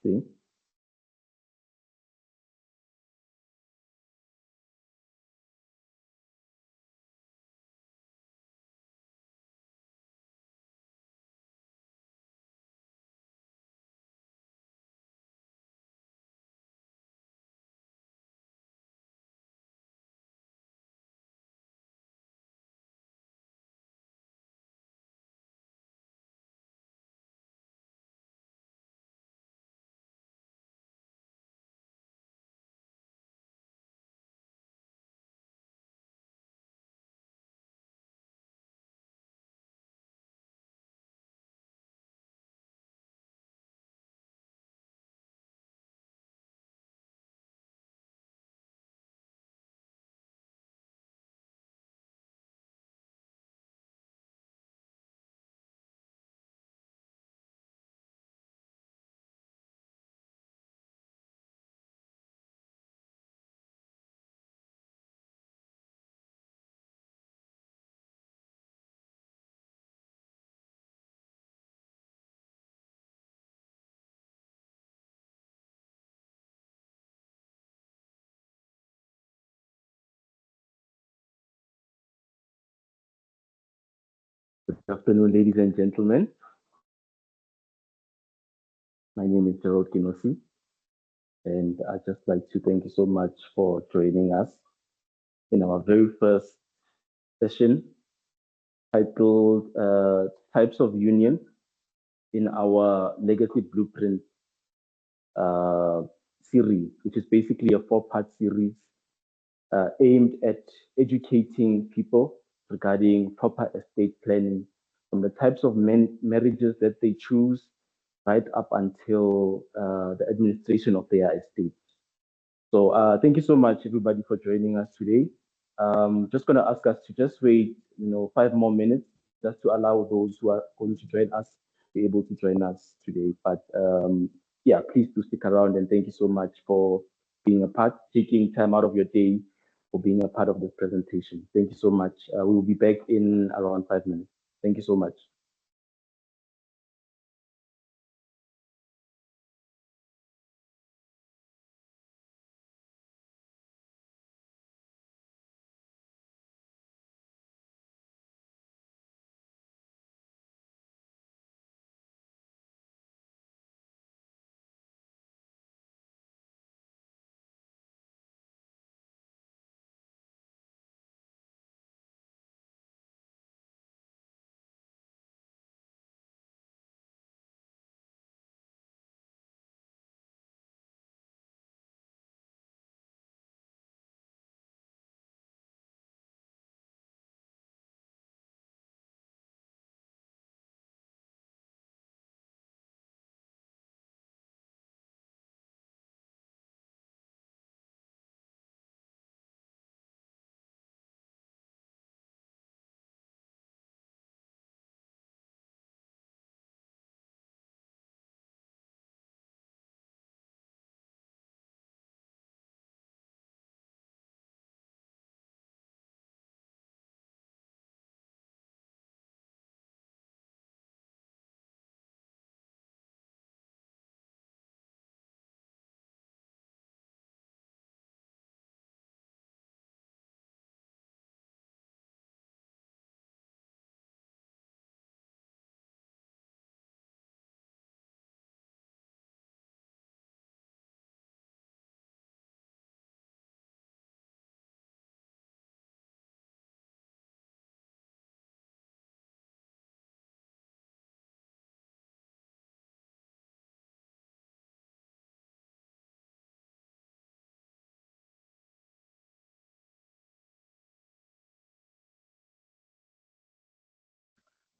Testing. Good afternoon, ladies and gentlemen. My name is Gerald Kinosi, and I'd just like to thank you so much for joining us in our very first session titled Types of Union in our Legacy Blueprint series, which is basically a 4-part series aimed at educating people regarding proper estate planning, from the types of marriages that they choose right up until the administration of their estate. So thank you so much, everybody, for joining us today. Just going to ask us to just wait, 5 more minutes, just to allow those who are going to join us be able to join us today. But yeah, please do stick around, and thank you so much for being a part, taking time out of your day for being a part of this presentation. Thank you so much. We will be back in around 5 minutes. Thank you so much.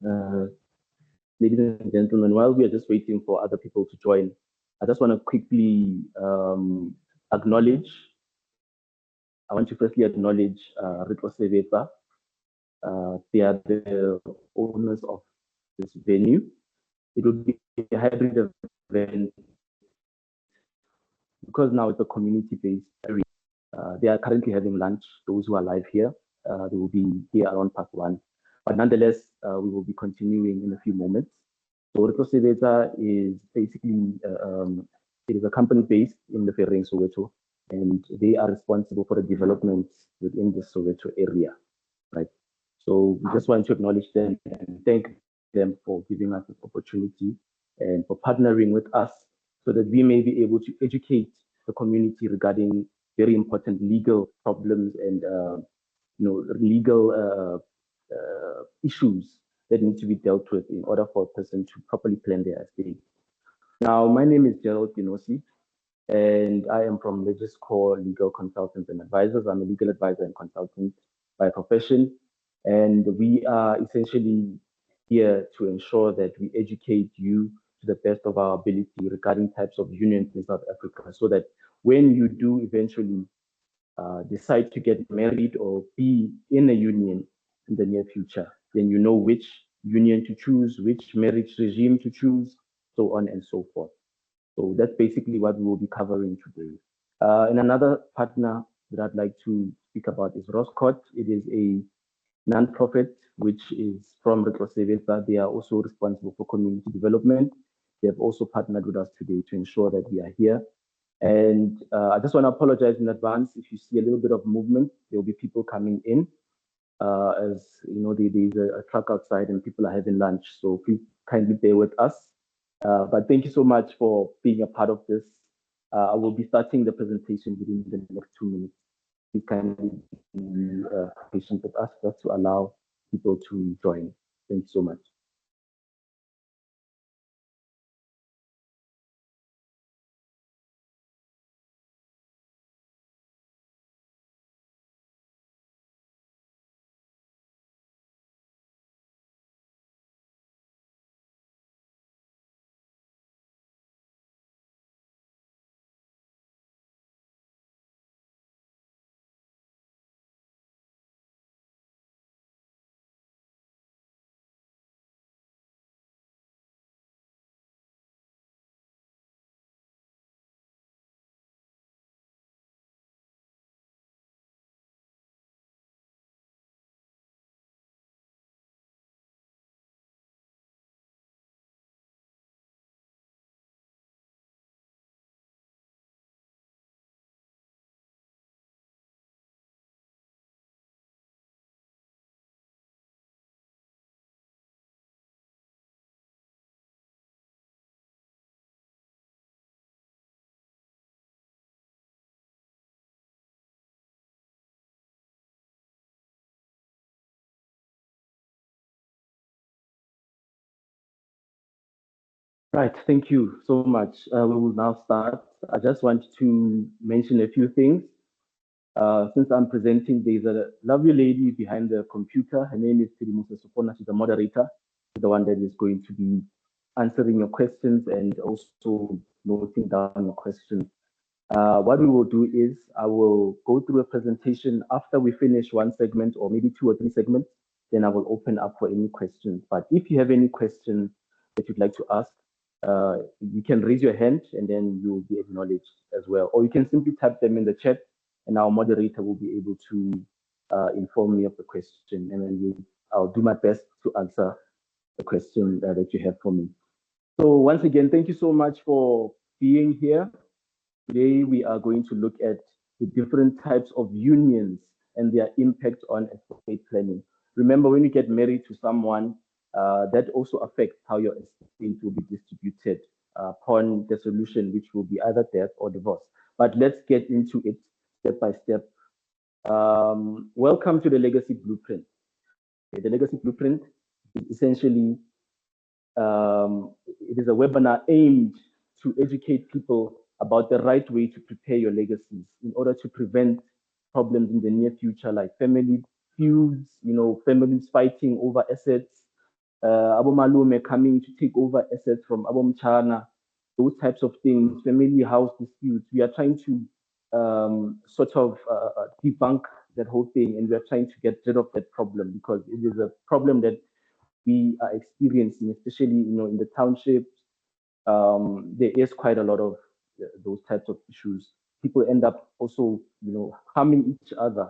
Uh, Ladies and gentlemen, while we are just waiting for other people to join, I just want to quickly acknowledge. I want to firstly acknowledge Retlosebetsa. They are the owners of this venue. It will be a hybrid event because now it's a community-based area. They are currently having lunch. Those who are live here, they will be here around part 1. But nonetheless, we will be continuing in a few moments. So Retlosebetsa is basically It is a company based in Lufhereng, Soweto, and they are responsible for the development within the Soweto area, right? So we just want to acknowledge them and thank them for giving us this opportunity and for partnering with us so that we may be able to educate the community regarding very important legal problems and legal issues that need to be dealt with in order for a person to properly plan their estate. Now, my name is Gerald Kinosi, and I am from Legiscore Legal Consultants and Advisors. I'm a legal advisor and consultant by profession, and we are essentially here to ensure that we educate you to the best of our ability regarding types of unions in South Africa, so that when you do eventually decide to get married or be in a union in the near future, then you know which union to choose, which marriage regime to choose, so on and so forth. So that's basically what we will be covering today. And another partner that I'd like to speak about is Roscott. It is a non-profit which is from Retlosebetsa. They are also responsible for community development. They have also partnered with us today to ensure that we are here. And I just want to apologize in advance if you see a little bit of movement. There will be people coming in. As you know, there's a truck outside and people are having lunch. So please kindly bear with us. But thank you so much for being a part of this. I will be starting the presentation within the next 2 minutes. Please kindly be patient with us just to allow people to join. Thank you so much. Right, thank you so much. We will now start. I just want to mention a few things. Since I'm presenting, there's a lovely lady behind the computer. Her name is Tirimusa Sopona. She's the moderator. She's the one that is going to be answering your questions and also noting down your questions. What we will do is I will go through a presentation after we finish one segment or maybe 2 or 3 segments, then I will open up for any questions. But if you have any questions that you'd like to ask, you can raise your hand and then you will be acknowledged as well. Or you can simply type them in the chat and our moderator will be able to inform me of the question. And then I'll do my best to answer the question that you have for me. So once again, thank you so much for being here. Today, we are going to look at the different types of unions and their impact on estate planning. Remember, when you get married to someone, that also affects how your estate will be distributed upon the solution, which will be either death or divorce. But let's get into it step by step. Welcome to the Legacy Blueprint. Okay, the Legacy Blueprint is essentially it is a webinar aimed to educate people about the right way to prepare your legacies in order to prevent problems in the near future, like family feuds, families fighting over assets, abomalume coming to take over assets from abomchana, those types of things, family house disputes. We are trying to sort of debunk that whole thing, and we are trying to get rid of that problem because it is a problem that we are experiencing, especially in the townships. There is quite a lot of those types of issues. People end up also, harming each other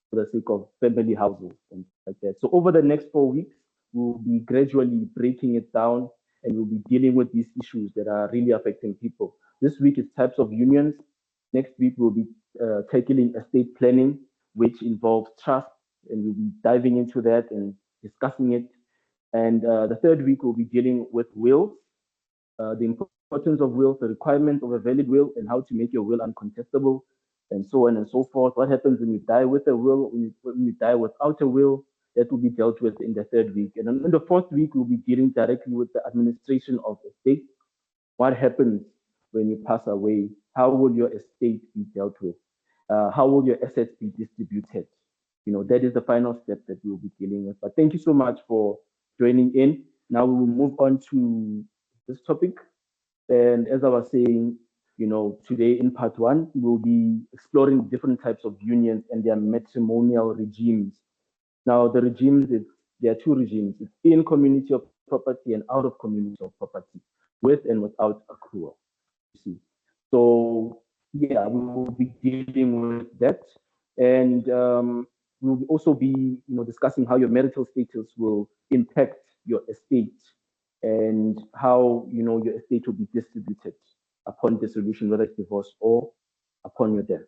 for the sake of family houses and like that. So over the next 4 weeks, we'll be gradually breaking it down and we'll be dealing with these issues that are really affecting people. This week is types of unions. Next week we'll be tackling estate planning, which involves trust, and we'll be diving into that and discussing it. And the third week we'll be dealing with wills, the importance of wills, the requirements of a valid will, and how to make your will uncontestable, and so on and so forth. What happens when you die with a will, when you die without a will? That will be dealt with in the third week. And in the fourth week, we'll be dealing directly with the administration of estate. What happens when you pass away? How will your estate be dealt with? How will your assets be distributed? That is the final step that we'll be dealing with. But thank you so much for joining in. Now we will move on to this topic. And as I was saying, today in part one, we'll be exploring different types of unions and their matrimonial regimes. Now, the regimes, there are two regimes. It's in community of property and out of community of property, with and without accrual. You see. So, yeah, we will be dealing with that. And we'll also be, discussing how your marital status will impact your estate and how, your estate will be distributed upon dissolution, whether it's divorce or upon your death,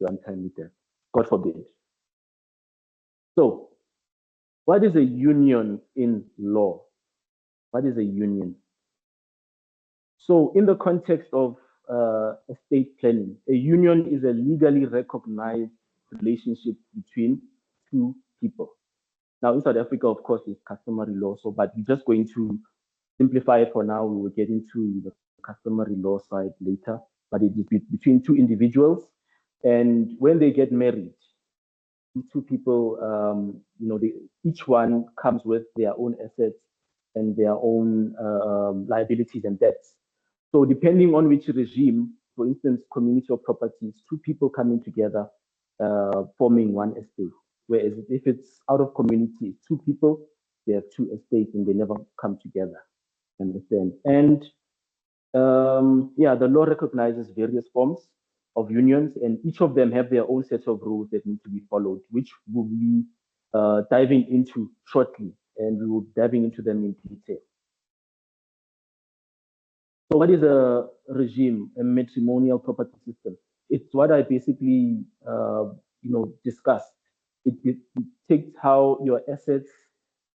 your untimely death. God forbid. So, what is a union in law? What is a union? So, in the context of estate planning, a union is a legally recognized relationship between two people. Now, in South Africa, of course, it's customary law. So, but we're just going to simplify it for now. We will get into the customary law side later. But it is between two individuals, and when they get married, two people, each one comes with their own assets and their own liabilities and debts. So depending on which regime, for instance, community of properties, two people coming together, forming one estate. Whereas if it's out of community, two people, they have two estates and they never come together. Understand? And the law recognizes various forms of unions, and each of them have their own set of rules that need to be followed, which we'll be diving into shortly, and we will be diving into them in detail. So what is a regime, a matrimonial property system? It's what I basically, discussed. It takes how your assets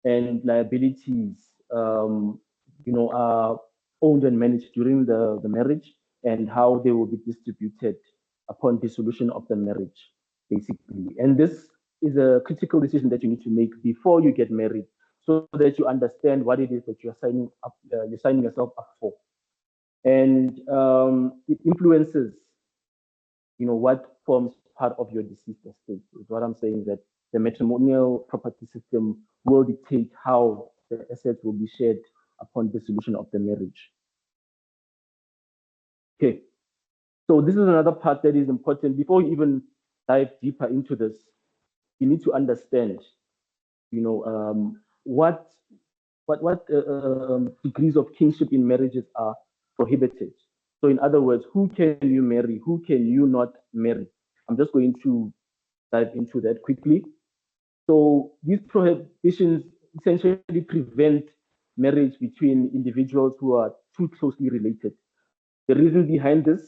and liabilities, are owned and managed during the marriage, and how they will be distributed upon dissolution of the marriage, basically. And this is a critical decision that you need to make before you get married, so that you understand what it is that you're signing yourself up for. And it influences, what forms part of your deceased estate. Is what I'm saying, that the matrimonial property system will dictate how the assets will be shared upon dissolution of the marriage. Okay, so this is another part that is important. Before you even dive deeper into this, you need to understand, what degrees of kinship in marriages are prohibited. So in other words, who can you marry? Who can you not marry? I'm just going to dive into that quickly. So these prohibitions essentially prevent marriage between individuals who are too closely related. The reason behind this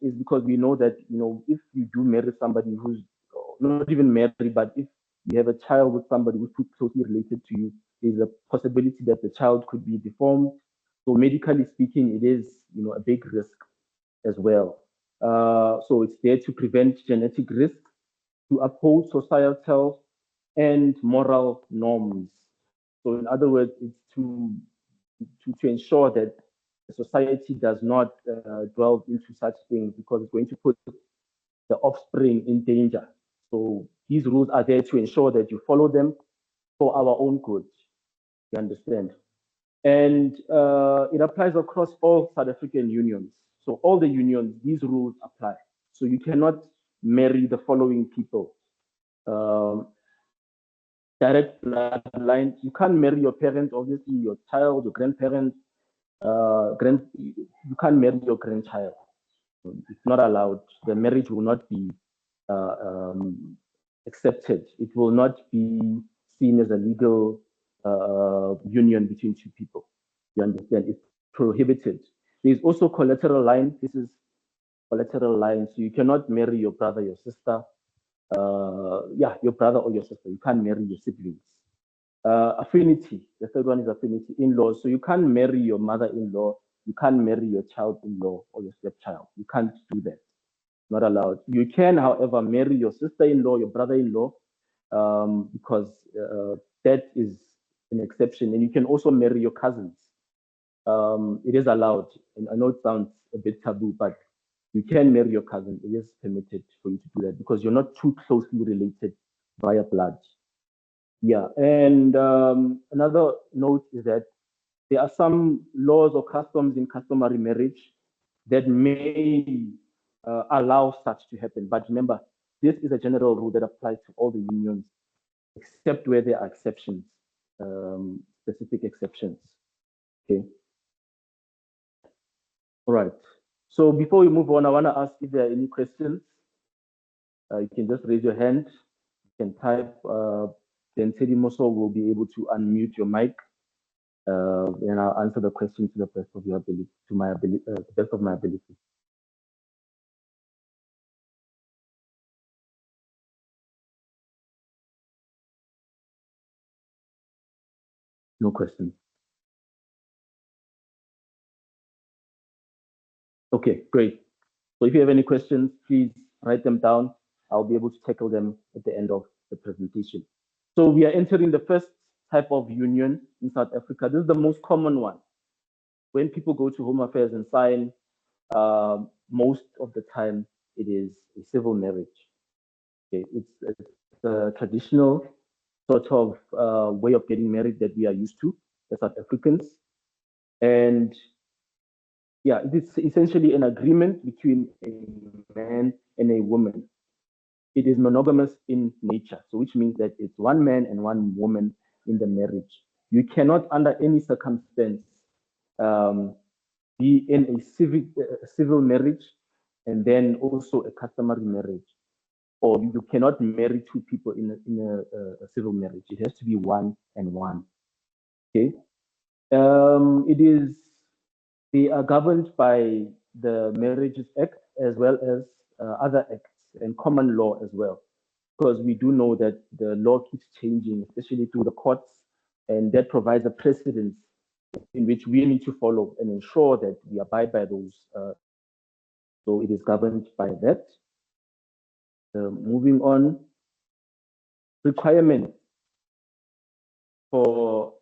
is because we know that, if you do marry somebody who's not even married, but if you have a child with somebody who's too closely related to you, there's a possibility that the child could be deformed. So medically speaking, it is, a big risk as well. So it's there to prevent genetic risk, to uphold societal and moral norms. So in other words, it's to ensure that the society does not delve into such things, because it's going to put the offspring in danger. So these rules are there to ensure that you follow them for our own good. You understand? And it applies across all South African unions. So all the unions, these rules apply. So you cannot marry the following people. Direct bloodline. You can't marry your parents, obviously, your child, your grandparents. You can't marry your grandchild. It's not allowed. The marriage will not be accepted. It will not be seen as a legal union between two people. You understand? It's prohibited. There's also collateral line. This is collateral line. So you cannot marry your brother, your sister. Your brother or your sister. You can't marry your siblings. Affinity. The third one is affinity. In-laws. So you can't marry your mother-in-law. You can't marry your child-in-law or your stepchild. You can't do that. Not allowed. You can, however, marry your sister-in-law, your brother-in-law, because that is an exception. And you can also marry your cousins. It is allowed. And I know it sounds a bit taboo, but you can marry your cousin. It is permitted for you to do that because you're not too closely related via blood. Yeah, and another note is that there are some laws or customs in customary marriage that may allow such to happen. But remember, this is a general rule that applies to all the unions, except where there are exceptions, specific exceptions. Okay. All right. So before we move on, I want to ask if there are any questions. You can just raise your hand. You can type. Then Teddy Moso will be able to unmute your mic. And I'll answer the question to the best of your ability, to my ability, the best of my ability. No question. Okay, great. So if you have any questions, please write them down. I'll be able to tackle them at the end of the presentation. So we are entering the first type of union in South Africa. This is the most common one. When people go to Home Affairs and sign, most of the time it is a civil marriage. Okay, it's a traditional sort of way of getting married that we are used to as South Africans. And yeah, it's essentially an agreement between a man and a woman. It is monogamous in nature, so which means that it's one man and one woman in the marriage. You cannot, under any circumstance, be in a civil marriage and then also a customary marriage, or you cannot marry two people in a civil marriage. It has to be one and one. Okay. They are governed by the Marriages Act as well as other acts and common law as well, because we do know that the law keeps changing, especially through the courts, and that provides a precedence in which we need to follow and ensure that we abide by those. So it is governed by that. Moving on, requirement for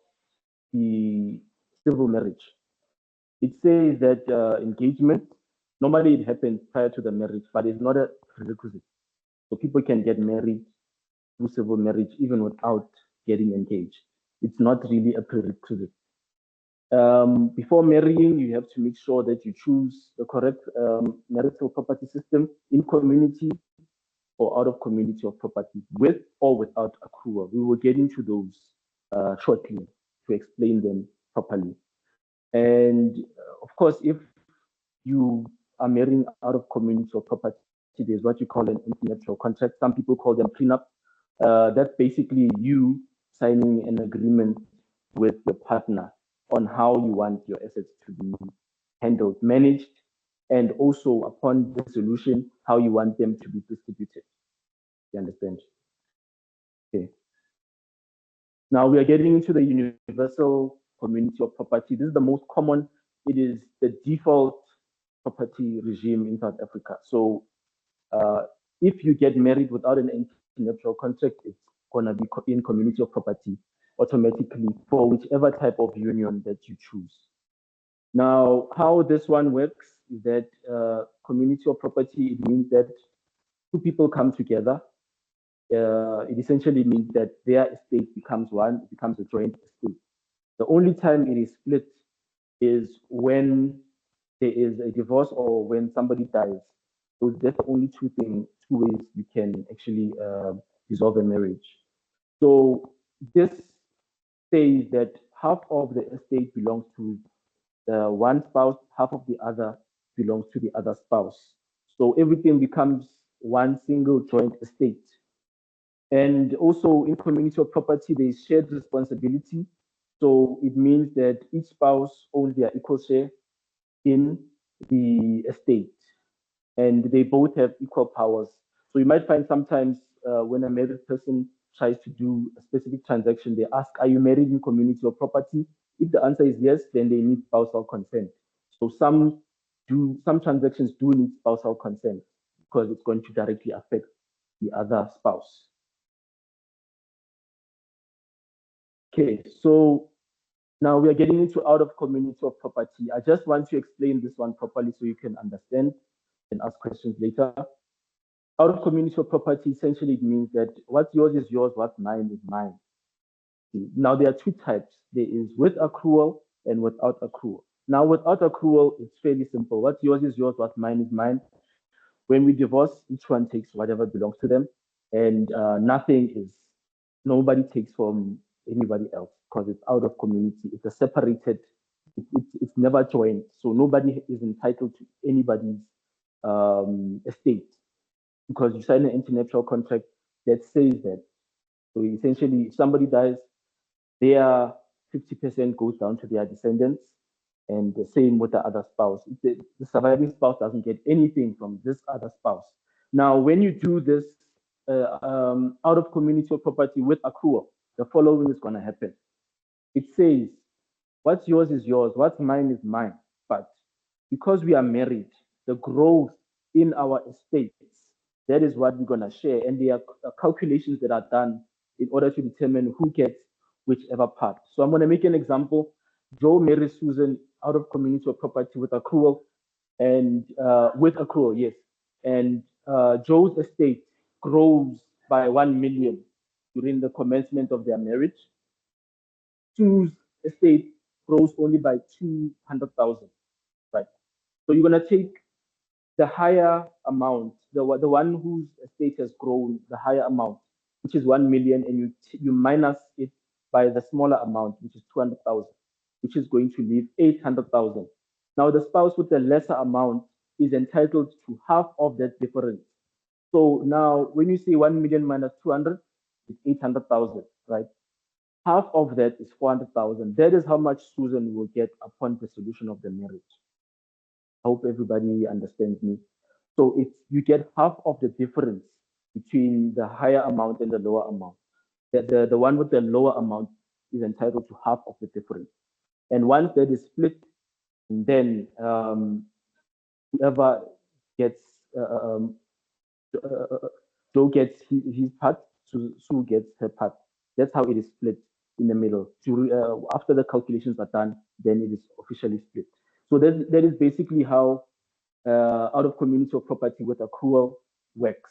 the civil marriage. It says that engagement, normally it happens prior to the marriage, but it's not a prerequisite. So people can get married through civil marriage even without getting engaged. It's not really a prerequisite. Before marrying, you have to make sure that you choose the correct marital property system in community or out of community of property, with or without accrual. We will get into those shortly to explain them properly. And of course, if you are marrying out of community or property, there's what you call an prenuptial contract. Some people call them prenup. That's basically you signing an agreement with your partner on how you want your assets to be handled, managed, and also upon dissolution, how you want them to be distributed. You understand? Okay. Now we are getting into the universal community of property. This is the most common. It is the default property regime in South Africa. So if you get married without an antenuptial contract, it's going to be in community of property automatically for whichever type of union that you choose. Now, how this one works is that community of property, it means that two people come together. It essentially means that their estate becomes one, it becomes a joint estate. The only time it is split is when there is a divorce or when somebody dies. So that's the only two ways you can actually dissolve a marriage. So this says that half of the estate belongs to the one spouse, half of the other belongs to the other spouse. So everything becomes one single joint estate. And also in community of property, there is shared responsibility. So it means that each spouse owns their equal share. in the estate, and they both have equal powers. So you might find sometimes when a married person tries to do a specific transaction, they ask, are you married in community or property? If the answer is yes, then they need spousal consent. So some transactions do need spousal consent because it's going to directly affect the other spouse. Okay, so now we are getting into out of community or property. I just want to explain this one properly so you can understand and ask questions later. Out of community or property, essentially it means that what's yours is yours, what's mine is mine. Now there are two types. There is with accrual and without accrual. Now without accrual, it's fairly simple. What's yours is yours, what's mine is mine. When we divorce, each one takes whatever belongs to them, and nobody takes from anybody else because it's out of community. It's a separated, it's never joined. So nobody is entitled to anybody's estate because you sign an international contract that says that. So essentially, if somebody dies, their 50% goes down to their descendants, and the same with the other spouse. The surviving spouse doesn't get anything from this other spouse. Now, when you do this out of community or property with accrual, the following is going to happen. It says, what's yours is yours, what's mine is mine. But because we are married, the growth in our estates, that is what we're going to share. And there are calculations that are done in order to determine who gets whichever part. So I'm going to make an example. Joe marries Susan out of community or property with accrual, and with accrual, yes. And Joe's estate grows by 1 million during the commencement of their marriage. Sue's estate grows only by 200,000, right? So you're going to take the higher amount, the one whose estate has grown, the higher amount, which is 1 million, and you minus it by the smaller amount, which is 200,000, which is going to leave 800,000. Now, the spouse with the lesser amount is entitled to half of that difference. So now, when you say 1 million minus 200, it's 800,000, right? Half of that is 400,000. That is how much Susan will get upon the solution of the marriage. I hope everybody understands me. So you get half of the difference between the higher amount and the lower amount. The one with the lower amount is entitled to half of the difference. And once that is split, and then whoever gets Joe gets his part, Sue gets her part. That's how it is split in the middle. After the calculations are done, then it is officially split. So that is basically how out of community or property with accrual works.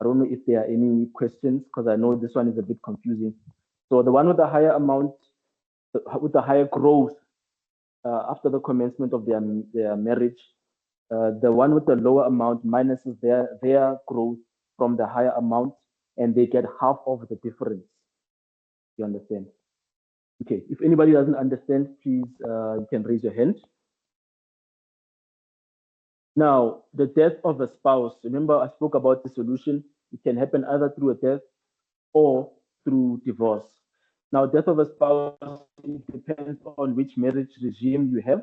I don't know if there are any questions because I know this one is a bit confusing. So the one with the higher amount, with the higher growth after the commencement of their marriage, the one with the lower amount minuses their growth from the higher amount, and they get half of the difference. You understand? Okay, if anybody doesn't understand, please, you can raise your hand. Now, the death of a spouse, remember I spoke about the solution. It can happen either through a death or through divorce. Now, death of a spouse, it depends on which marriage regime you have,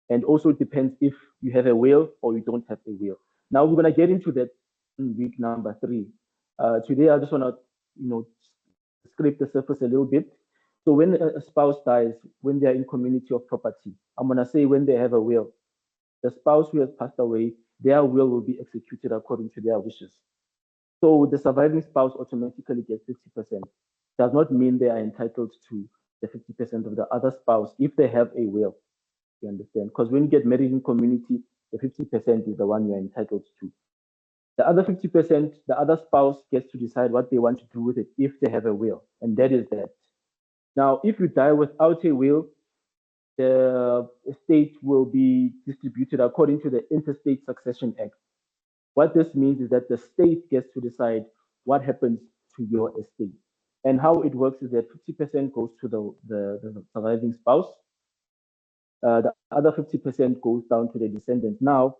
and also it depends if you have a will or you don't have a will. Now, we're going to get into that in week number 3. Today, I just want to, scrape the surface a little bit. So when a spouse dies, when they're in community of property, I'm going to say when they have a will, the spouse who has passed away, their will be executed according to their wishes. So the surviving spouse automatically gets 50%. Does not mean they are entitled to the 50% of the other spouse if they have a will. You understand? Because when you get married in community, the 50% is the one you're entitled to. The other 50%, the other spouse gets to decide what they want to do with it if they have a will, and that is that. Now, if you die without a will, the estate will be distributed according to the Interstate Succession Act. What this means is that the state gets to decide what happens to your estate. And how it works is that 50% goes to the surviving spouse. The other 50% goes down to the descendants. Now,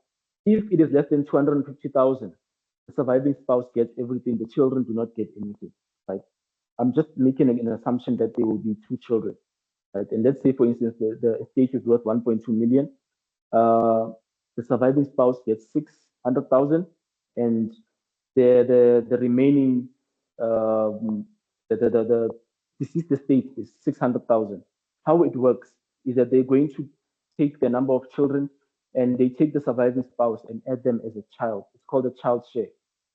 if it is less than 250,000, the surviving spouse gets everything. The children do not get anything, right? I'm just making an assumption that there will be 2 children, right? And let's say, for instance, the estate is worth 1.2 million. The surviving spouse gets 600,000, and the remaining the deceased estate is 600,000. How it works is that they're going to take the number of children and they take the surviving spouse and add them as a child. It's called a child share,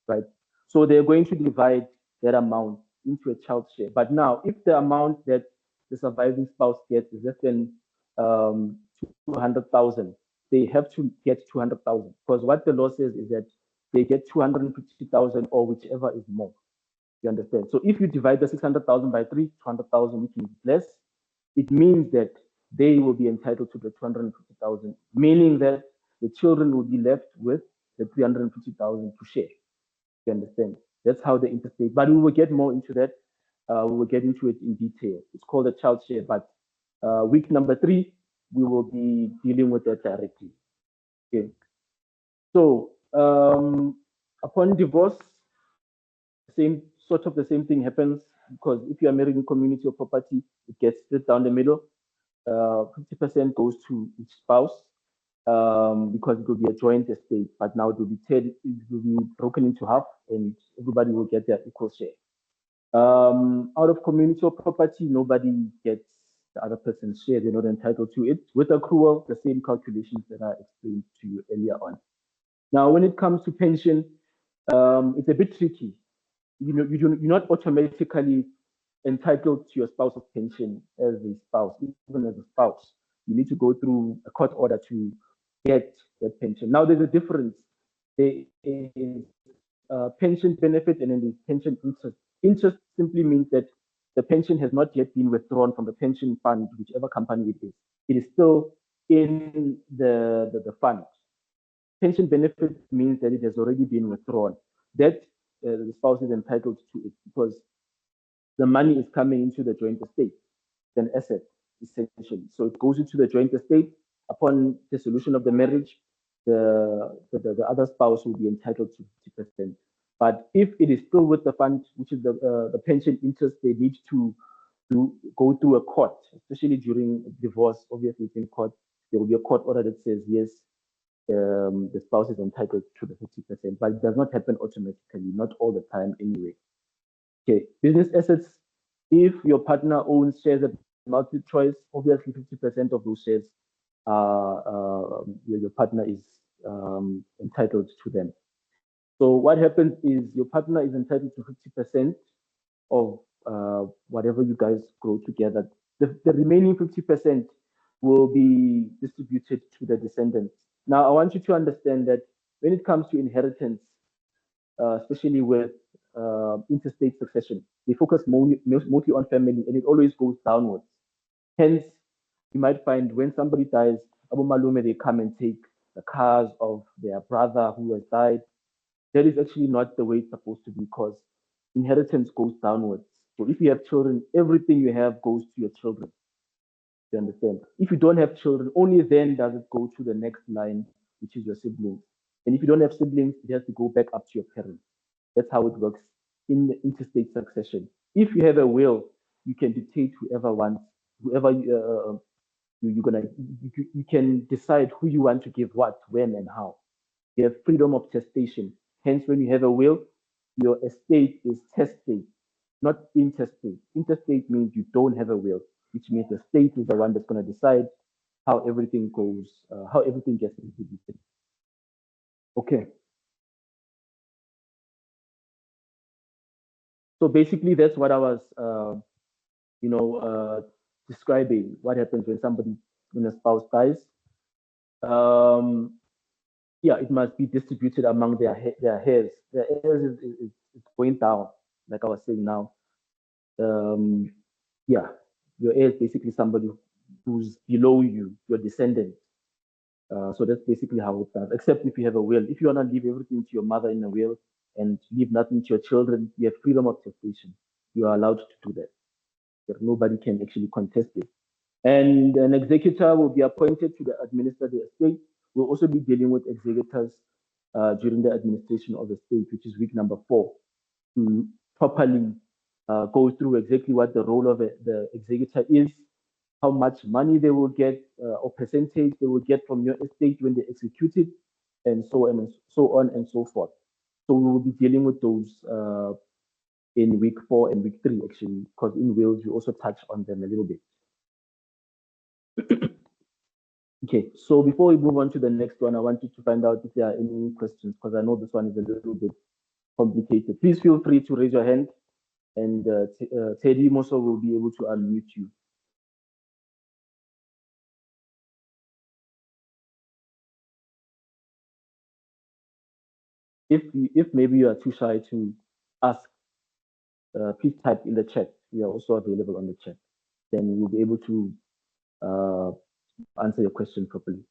right? So they're going to divide that amount into a child share. But now, if the amount that the surviving spouse gets is less than 200,000, they have to get 200,000, because what the law says is that they get 250,000 or whichever is more. You understand? So if you divide the 600,000 by 3, 200,000, which means less, it means that they will be entitled to the 250,000, meaning that the children will be left with the 350,000 to share. You understand? That's how the interstate, but we will get more into that. We will get into it in detail. It's called a child share, but week number 3, we will be dealing with that directly. Okay. So upon divorce, the same thing happens, because if you are married in community or property, it gets split down the middle. 50% goes to each spouse, because it will be a joint estate, but now it will be broken into half, and everybody will get their equal share. Out of community or property, nobody gets the other person's share. They're not entitled to it. With accrual, the same calculations that I explained to you earlier on. Now, when it comes to pension, it's a bit tricky. You're not automatically entitled to your spouse's pension as a spouse, even as a spouse. You need to go through a court order to get that pension. Now, there's a difference. There is pension benefit and then there's pension interest. Interest simply means that the pension has not yet been withdrawn from the pension fund, whichever company it is. It is still in the fund. Pension benefit means that it has already been withdrawn. That the spouse is entitled to it, because the money is coming into the joint estate. It's an asset, essentially. So it goes into the joint estate. Upon dissolution of the marriage, the other spouse will be entitled to 50%. But if it is still with the fund, which is the pension interest, they need to go through a court, especially during divorce. Obviously, it's in court. There will be a court order that says, yes, the spouse is entitled to the 50%, but it does not happen automatically, not all the time anyway. Okay, business assets. If your partner owns shares at multi-choice, obviously 50% of those shares, your partner is entitled to them. So what happens is your partner is entitled to 50% of whatever you guys grow together. The remaining 50% will be distributed to the descendants. Now, I want you to understand that when it comes to inheritance, especially with interstate succession, they focus mostly on family, and it always goes downwards. Hence, you might find when somebody dies, Abu Malume, they come and take the cars of their brother who has died. That is actually not the way it's supposed to be, because inheritance goes downwards. So if you have children, everything you have goes to your children. You understand? If you don't have children, only then does it go to the next line, which is your siblings. And if you don't have siblings, it has to go back up to your parents. That's how it works in the interstate succession. If you have a will, you can dictate whoever wants, whoever you can decide who you want to give what, when, and how. You have freedom of testation. Hence, when you have a will, your estate is testate, not intestate. Intestate means you don't have a will, which means the state is the one that's going to decide how everything goes, how everything gets distributed. Okay. So basically, that's what I was, describing. What happens when a spouse dies? Yeah, it must be distributed among their heirs. Their heirs is going down, like I was saying now. Yeah, your heir is basically somebody who's below you, your descendant. So that's basically how it does. Except if you have a will. If you want to leave everything to your mother in a will and leave nothing to your children, you have freedom of taxation. You are allowed to do that. Nobody can actually contest it. And an executor will be appointed to administer the estate. We'll also be dealing with executors during the administration of the estate, which is week number 4, to properly go through exactly what the role of the executor is, how much money they will get or percentage they will get from your estate when they execute it, and so on and so on and so forth. So we will be dealing with those in week 4 and week 3, actually, because in wills we also touch on them a little bit. Okay, so before we move on to the next one, I want you to find out if there are any questions, because I know this one is a little bit complicated. Please feel free to raise your hand, and Teddy Moso will be able to unmute you. If maybe you are too shy to ask, please type in the chat. We are also available on the chat. Then we'll be able to answer your question properly.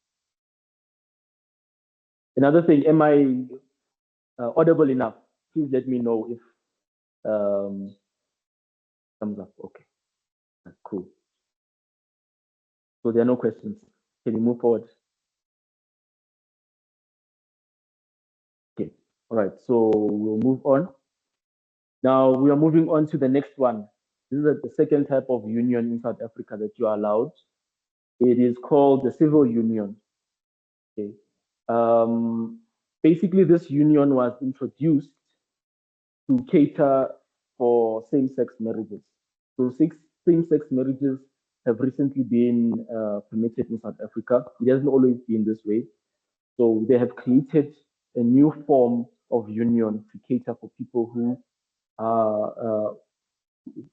Another thing, am I audible enough? Please let me know if thumbs up. Okay, that's cool. So there are no questions. Can you move forward? Okay, all right, so we'll move on. Now we are moving on to the next one. This is the second type of union in South Africa that you are allowed. It is called the civil union. Okay. Basically, this union was introduced to cater for same-sex marriages. So same-sex marriages have recently been permitted in South Africa. It hasn't always been this way. So they have created a new form of union to cater for people who are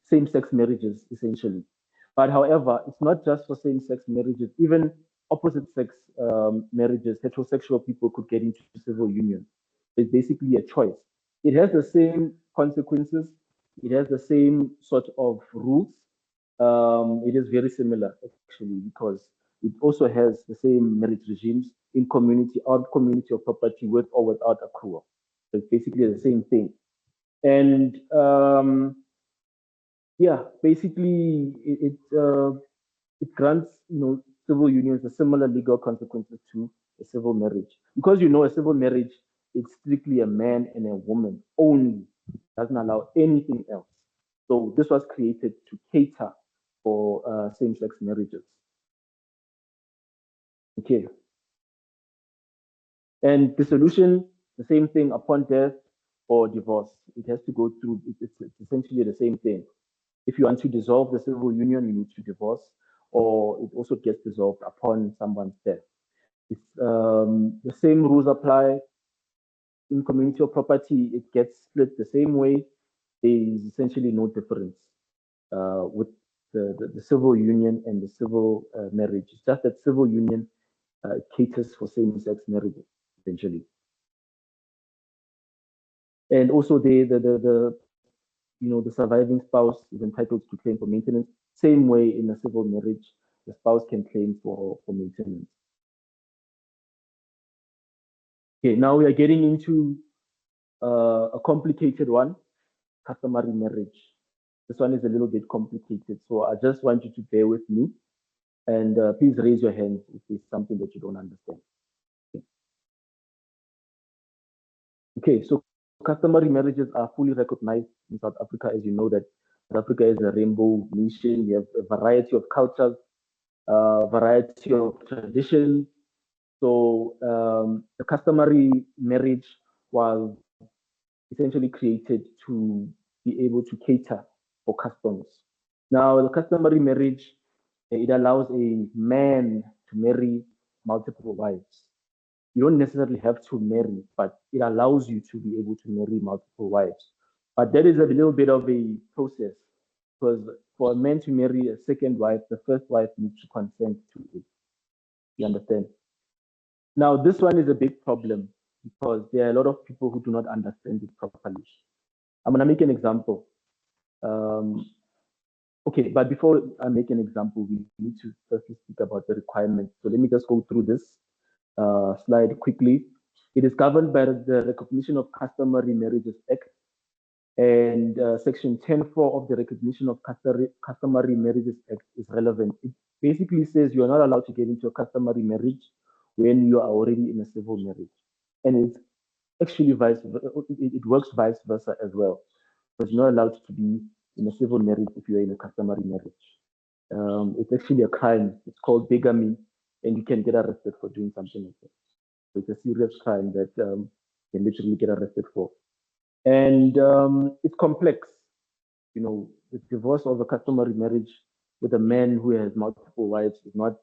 same-sex marriages, essentially. But however, it's not just for same-sex marriages. Even opposite-sex marriages, heterosexual people could get into civil union. It's basically a choice. It has the same consequences. It has the same sort of rules. It is very similar, actually, because it also has the same marriage regimes in community or community of property with or without accrual. So it's basically the same thing. And yeah, basically it grants civil unions a similar legal consequences to a civil marriage, because a civil marriage it's strictly a man and a woman only, it doesn't allow anything else. So this was created to cater for same-sex marriages. Okay, and the solution, the same thing upon death or divorce. It has to go through. It's essentially the same thing. If you want to dissolve the civil union, you need to divorce, or it also gets dissolved upon someone's death. It's the same rules apply in community of property. It gets split the same way. There is essentially no difference with the civil union and the civil marriage. It's just that civil union caters for same-sex marriages, essentially. And also the surviving spouse is entitled to claim for maintenance. Same way in a civil marriage, the spouse can claim for maintenance. Okay, now we are getting into a complicated one, customary marriage. This one is a little bit complicated, so I just want you to bear with me, and please raise your hand if there's something that you don't understand. Okay, so customary marriages are fully recognized in South Africa. As you know, that South Africa is a rainbow nation. We have a variety of cultures, variety of traditions. So the customary marriage was essentially created to be able to cater for customs. Now, the customary marriage, it allows a man to marry multiple wives. You don't necessarily have to marry, but it allows you to be able to marry multiple wives. But that is a little bit of a process, because for a man to marry a second wife, the first wife needs to consent to it. You understand? Now, this one is a big problem because there are a lot of people who do not understand it properly. I'm going to make an example. Okay, but before I make an example, we need to firstly speak about the requirements. So let me just go through this slide quickly. It is governed by the Recognition of Customary Marriages Act, and Section 10.4 of the Recognition of Customary Marriages Act is relevant. It basically says you are not allowed to get into a customary marriage when you are already in a civil marriage. And it's actually it works vice versa as well. Because you're not allowed to be in a civil marriage if you're in a customary marriage. It's actually a crime. It's called bigamy, and you can get arrested for doing something like that. So it's a serious crime that you can literally get arrested for. And it's complex. You know, the divorce of a customary marriage with a man who has multiple wives is not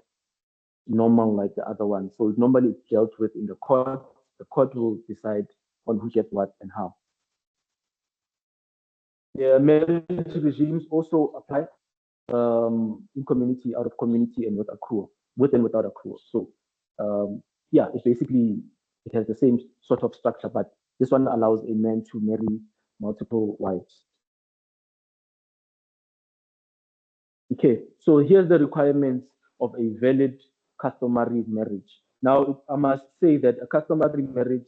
normal like the other one. So normally it's dealt with in the court. The court will decide on who gets what and how. The marriage regimes also apply in community, out of community, and with accrual, with and without accrual. So yeah, it's basically, it has the same sort of structure, but this one allows a man to marry multiple wives. Okay, so here's the requirements of a valid customary marriage. Now, I must say that a customary marriage,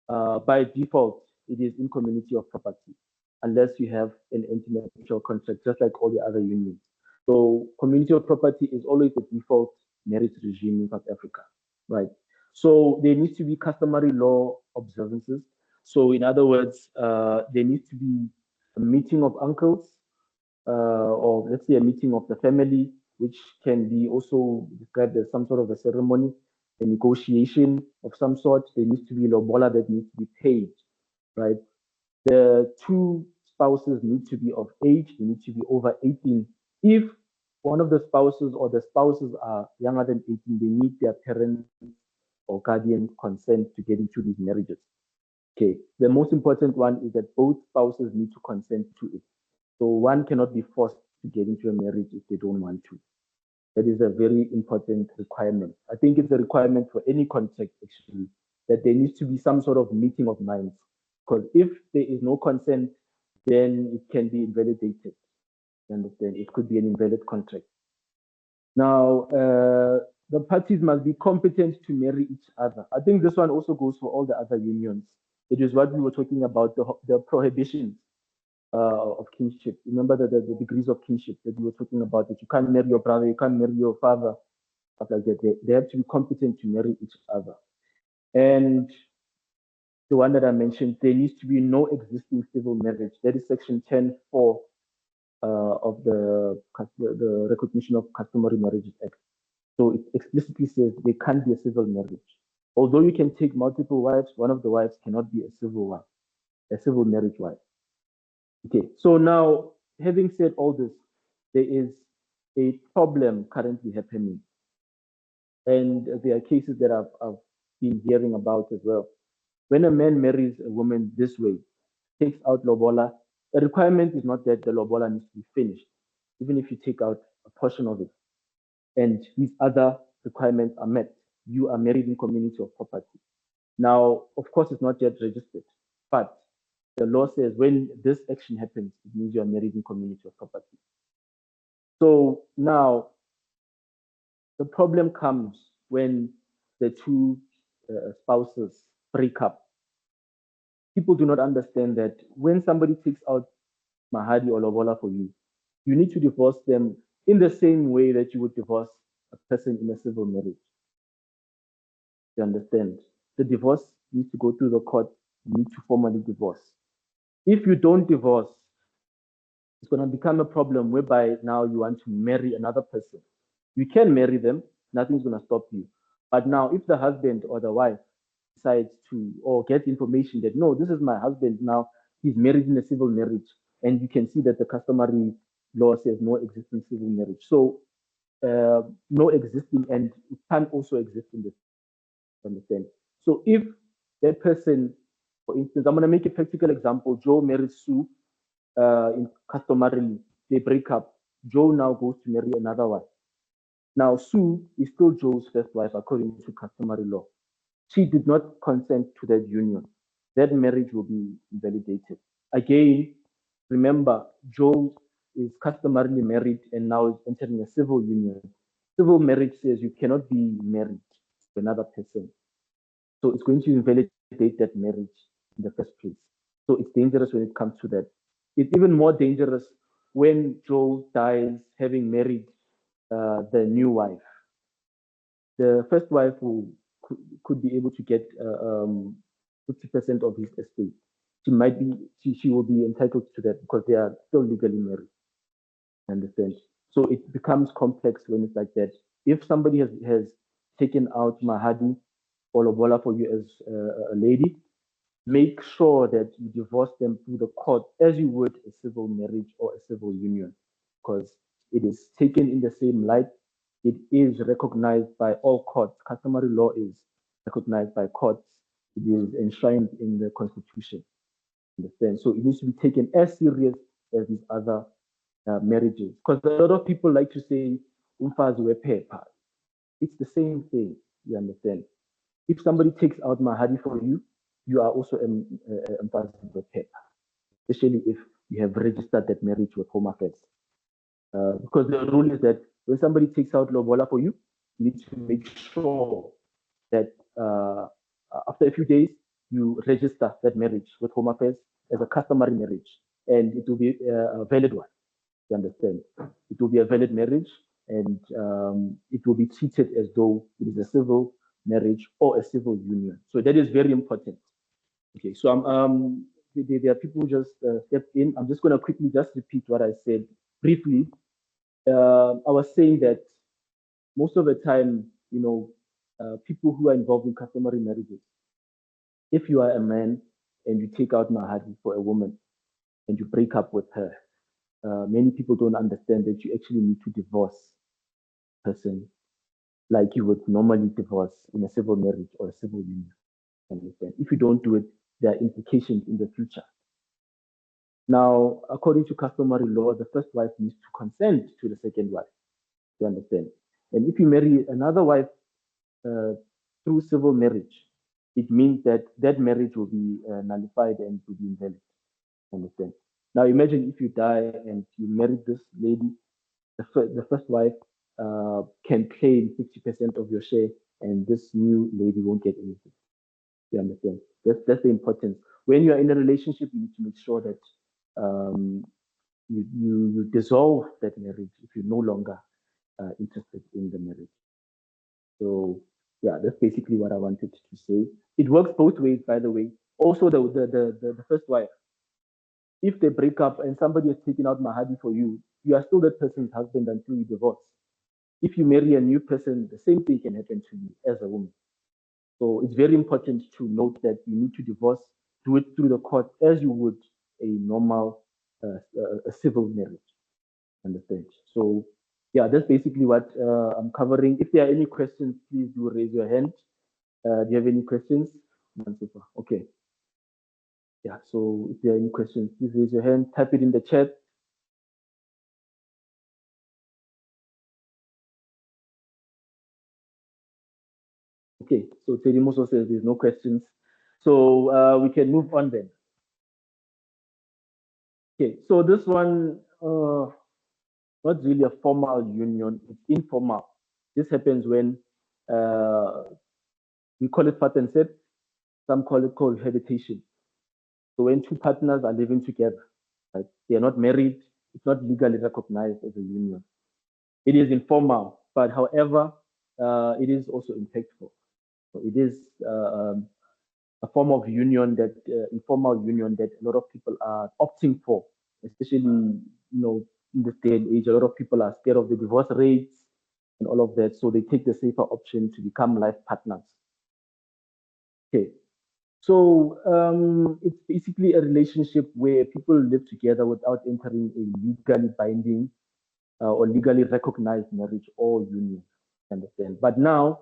by default, it is in community of property, unless you have an anti-nuptial contract, just like all the other unions. So, community of property is always the default marriage regime in South Africa, right? So, there needs to be customary law observances. So, in other words, there needs to be a meeting of uncles, or let's say a meeting of the family, which can be also described as some sort of a ceremony, a negotiation of some sort. There needs to be lobola that needs to be paid, right? The two spouses need to be of age, they need to be over 18. If one of the spouses or the spouses are younger than 18, they need their parents or guardian consent to get into these marriages. Okay, the most important one is that both spouses need to consent to it. So one cannot be forced to get into a marriage if they don't want to. That is a very important requirement. I think it's a requirement for any contract, actually, that there needs to be some sort of meeting of minds. Because if there is no consent, then it can be invalidated. You understand? It could be an invalid contract. Now, the parties must be competent to marry each other. I think this one also goes for all the other unions. It is what we were talking about, the prohibitions of kinship. Remember the degrees of kinship that we were talking about, that you can't marry your brother, you can't marry your father, stuff like that. They have to be competent to marry each other. And the one that I mentioned, there needs to be no existing civil marriage. That is section 10.4 of the Recognition of Customary Marriages Act. So it explicitly says there can't be a civil marriage. Although you can take multiple wives, one of the wives cannot be a civil wife, a civil marriage wife. Okay, so now, having said all this, there is a problem currently happening. And there are cases that I've been hearing about as well. When a man marries a woman this way, takes out lobola, the requirement is not that the lobola needs to be finished, even if you take out a portion of it, and these other requirements are met. You are married in community of property. Now, of course, it's not yet registered, but the law says when this action happens, it means you are married in community of property. So now, the problem comes when the two spouses break up. People do not understand that when somebody takes out mahadi or lobola for you, you need to divorce them in the same way that you would divorce a person in a civil marriage. You understand? The divorce needs to go through the court. You need to formally divorce. If you don't divorce, it's going to become a problem whereby now you want to marry another person. You can marry them, nothing's going to stop you. But now, if the husband or the wife decides to, or get information that, no, this is my husband now, he's married in a civil marriage, and you can see that the customary law says no existing civil marriage. So, no existing, and it can also exist in this, understand? So, if that person, for instance, I'm going to make a practical example. Joe marries Sue in customarily, they break up. Joe now goes to marry another one. Now, Sue is still Joe's first wife according to customary law. She did not consent to that union. That marriage will be invalidated. Again, remember, Joe is customarily married and now is entering a civil union. Civil marriage says you cannot be married to another person. So it's going to invalidate that marriage in the first place. So it's dangerous when it comes to that. It's even more dangerous when Joe dies having married the new wife. The first wife could be able to get 50% of his estate. She will be entitled to that because they are still legally married. Understand? So it becomes complex when it's like that. If somebody has taken out mahadi or lobola for you as a lady, make sure that you divorce them through the court as you would a civil marriage or a civil union, because it is taken in the same light. It is recognized by all courts. Customary law is recognized by courts. It is enshrined in the constitution. Understand? So it needs to be taken as serious as these other marriages. Because a lot of people like to say, umfazi wephepha. It's the same thing. You understand? If somebody takes out mahadi for you, you are also umfazi wephepha, especially if you have registered that marriage with Home Affairs. Because the rule is that when somebody takes out lobola for you, you need to make sure that after a few days, you register that marriage with Home Affairs as a customary marriage, and it will be a valid one. You understand? It will be a valid marriage, and it will be treated as though it is a civil marriage or a civil union. So that is very important. Okay, so there are people who just stepped in. I'm just going to quickly just repeat what I said briefly. I was saying that most of the time, people who are involved in customary marriages, if you are a man and you take out mahadi for a woman and you break up with her, many people don't understand that you actually need to divorce a person like you would normally divorce in a civil marriage or a civil union. Understand? If you don't do it, there are implications in the future. Now, according to customary law, the first wife needs to consent to the second wife. You understand? And if you marry another wife through civil marriage, it means that that marriage will be nullified and will be invalid. Understand? Now imagine if you die and you married this lady, the first wife can claim 50% of your share, and this new lady won't get anything. You understand? That's the importance. When you are in a relationship, you need to make sure that you dissolve that marriage if you're no longer interested in the marriage. So yeah, that's basically what I wanted to say. It works both ways, by the way. Also, the first wife, if they break up and somebody has taken out mahadi for you, you are still that person's husband until you divorce. If you marry a new person, the same thing can happen to you as a woman. So it's very important to note that you need to divorce, do it through the court as you would a normal a civil marriage. Understand? So yeah, that's basically what I'm covering. If there are any questions, please do raise your hand. Do you have any questions? Okay. Yeah, so if there are any questions, please raise your hand, type it in the chat. Okay, so Tedimoso says there's no questions. So we can move on then. Okay, so this one, not really a formal union, it's informal. This happens when we call it partnership, some call it cohabitation. So when two partners are living together, right, they are not married, it's not legally recognized as a union. It is informal, but however, it is also impactful. So it is a form of union that informal union that a lot of people are opting for, especially in this day and age. A lot of people are scared of the divorce rates and all of that, so they take the safer option to become life partners. Okay, so it's basically a relationship where people live together without entering a legally binding or legally recognized marriage or union. Understand? But now,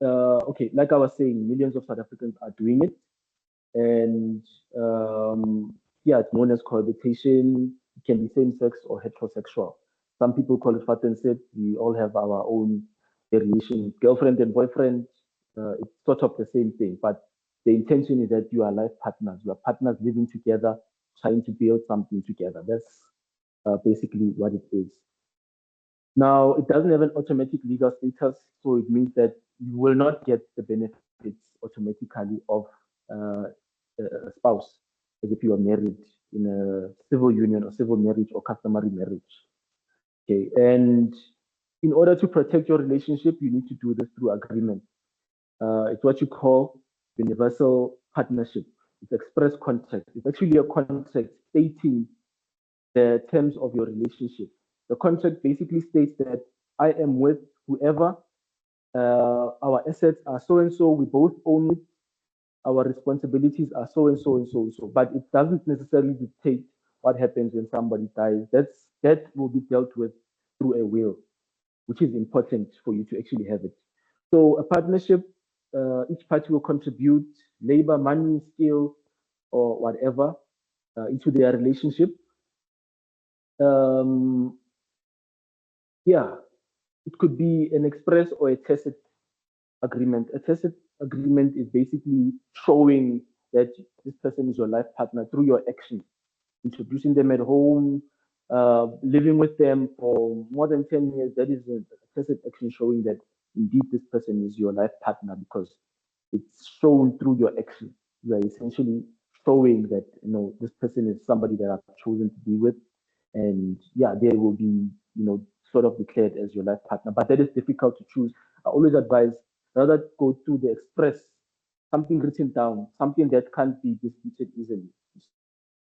okay, like I was saying, millions of South Africans are doing it, and yeah, it's known as cohabitation. It can be same-sex or heterosexual. Some people call it partnership. We all have our own variation. Girlfriend and boyfriend, it's sort of the same thing, but the intention is that you are life partners. You are partners living together, trying to build something together. That's basically what it is. Now, it doesn't have an automatic legal status, so it means that you will not get the benefits automatically of a spouse as if you are married in a civil union or civil marriage or customary marriage. Okay, and in order to protect your relationship, you need to do this through agreement. It's what you call universal partnership. It's express contract. It's actually a contract stating the terms of your relationship. The contract basically states that I am with whoever, our assets are so and so, we both own it, our responsibilities are so and so and so and so, but it doesn't necessarily dictate what happens when somebody dies. That will be dealt with through a will, which is important for you to actually have it. So a partnership, each party will contribute labor, money, skill, or whatever into their relationship. Um, yeah, it could be an express or a tacit agreement. A tacit agreement is basically showing that this person is your life partner through your action, introducing them at home, living with them for more than 10 years. That is a tacit action showing that indeed this person is your life partner because it's shown through your action. You are essentially showing that this person is somebody that I've chosen to be with, and yeah, they will be sort of declared as your life partner. But that is difficult to choose. I always advise rather go through the express, something written down, something that can't be disputed easily.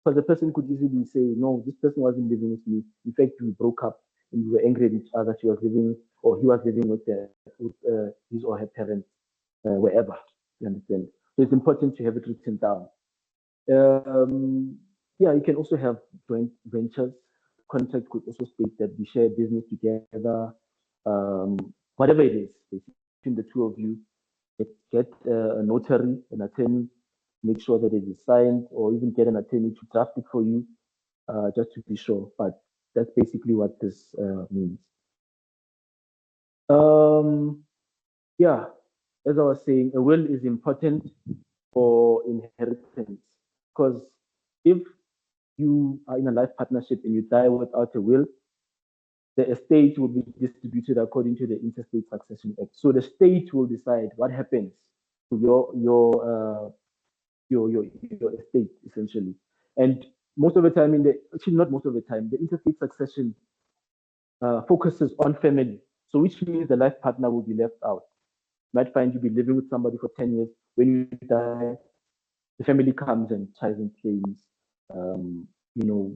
Because the person could easily say, no, this person wasn't living with me. In fact, we broke up and we were angry at each other. She was living, or he was living with, his or her parents, wherever. You understand? So it's important to have it written down. Um, yeah, you can also have joint ventures. Contract could also state that we share business together. Um, whatever it is, between the two of you, get a notary, an attorney, make sure that it is signed, or even get an attorney to draft it for you, just to be sure. But that's basically what this means. Um, yeah, as I was saying, a will is important for inheritance because if you are in a life partnership and you die without a will, the estate will be distributed according to the Interstate Succession Act. So the state will decide what happens to your estate essentially. And most of the time, actually not most of the time, the interstate succession focuses on family. So which means the life partner will be left out. You might find you be living with somebody for 10 years. When you die, the family comes and tries and claims,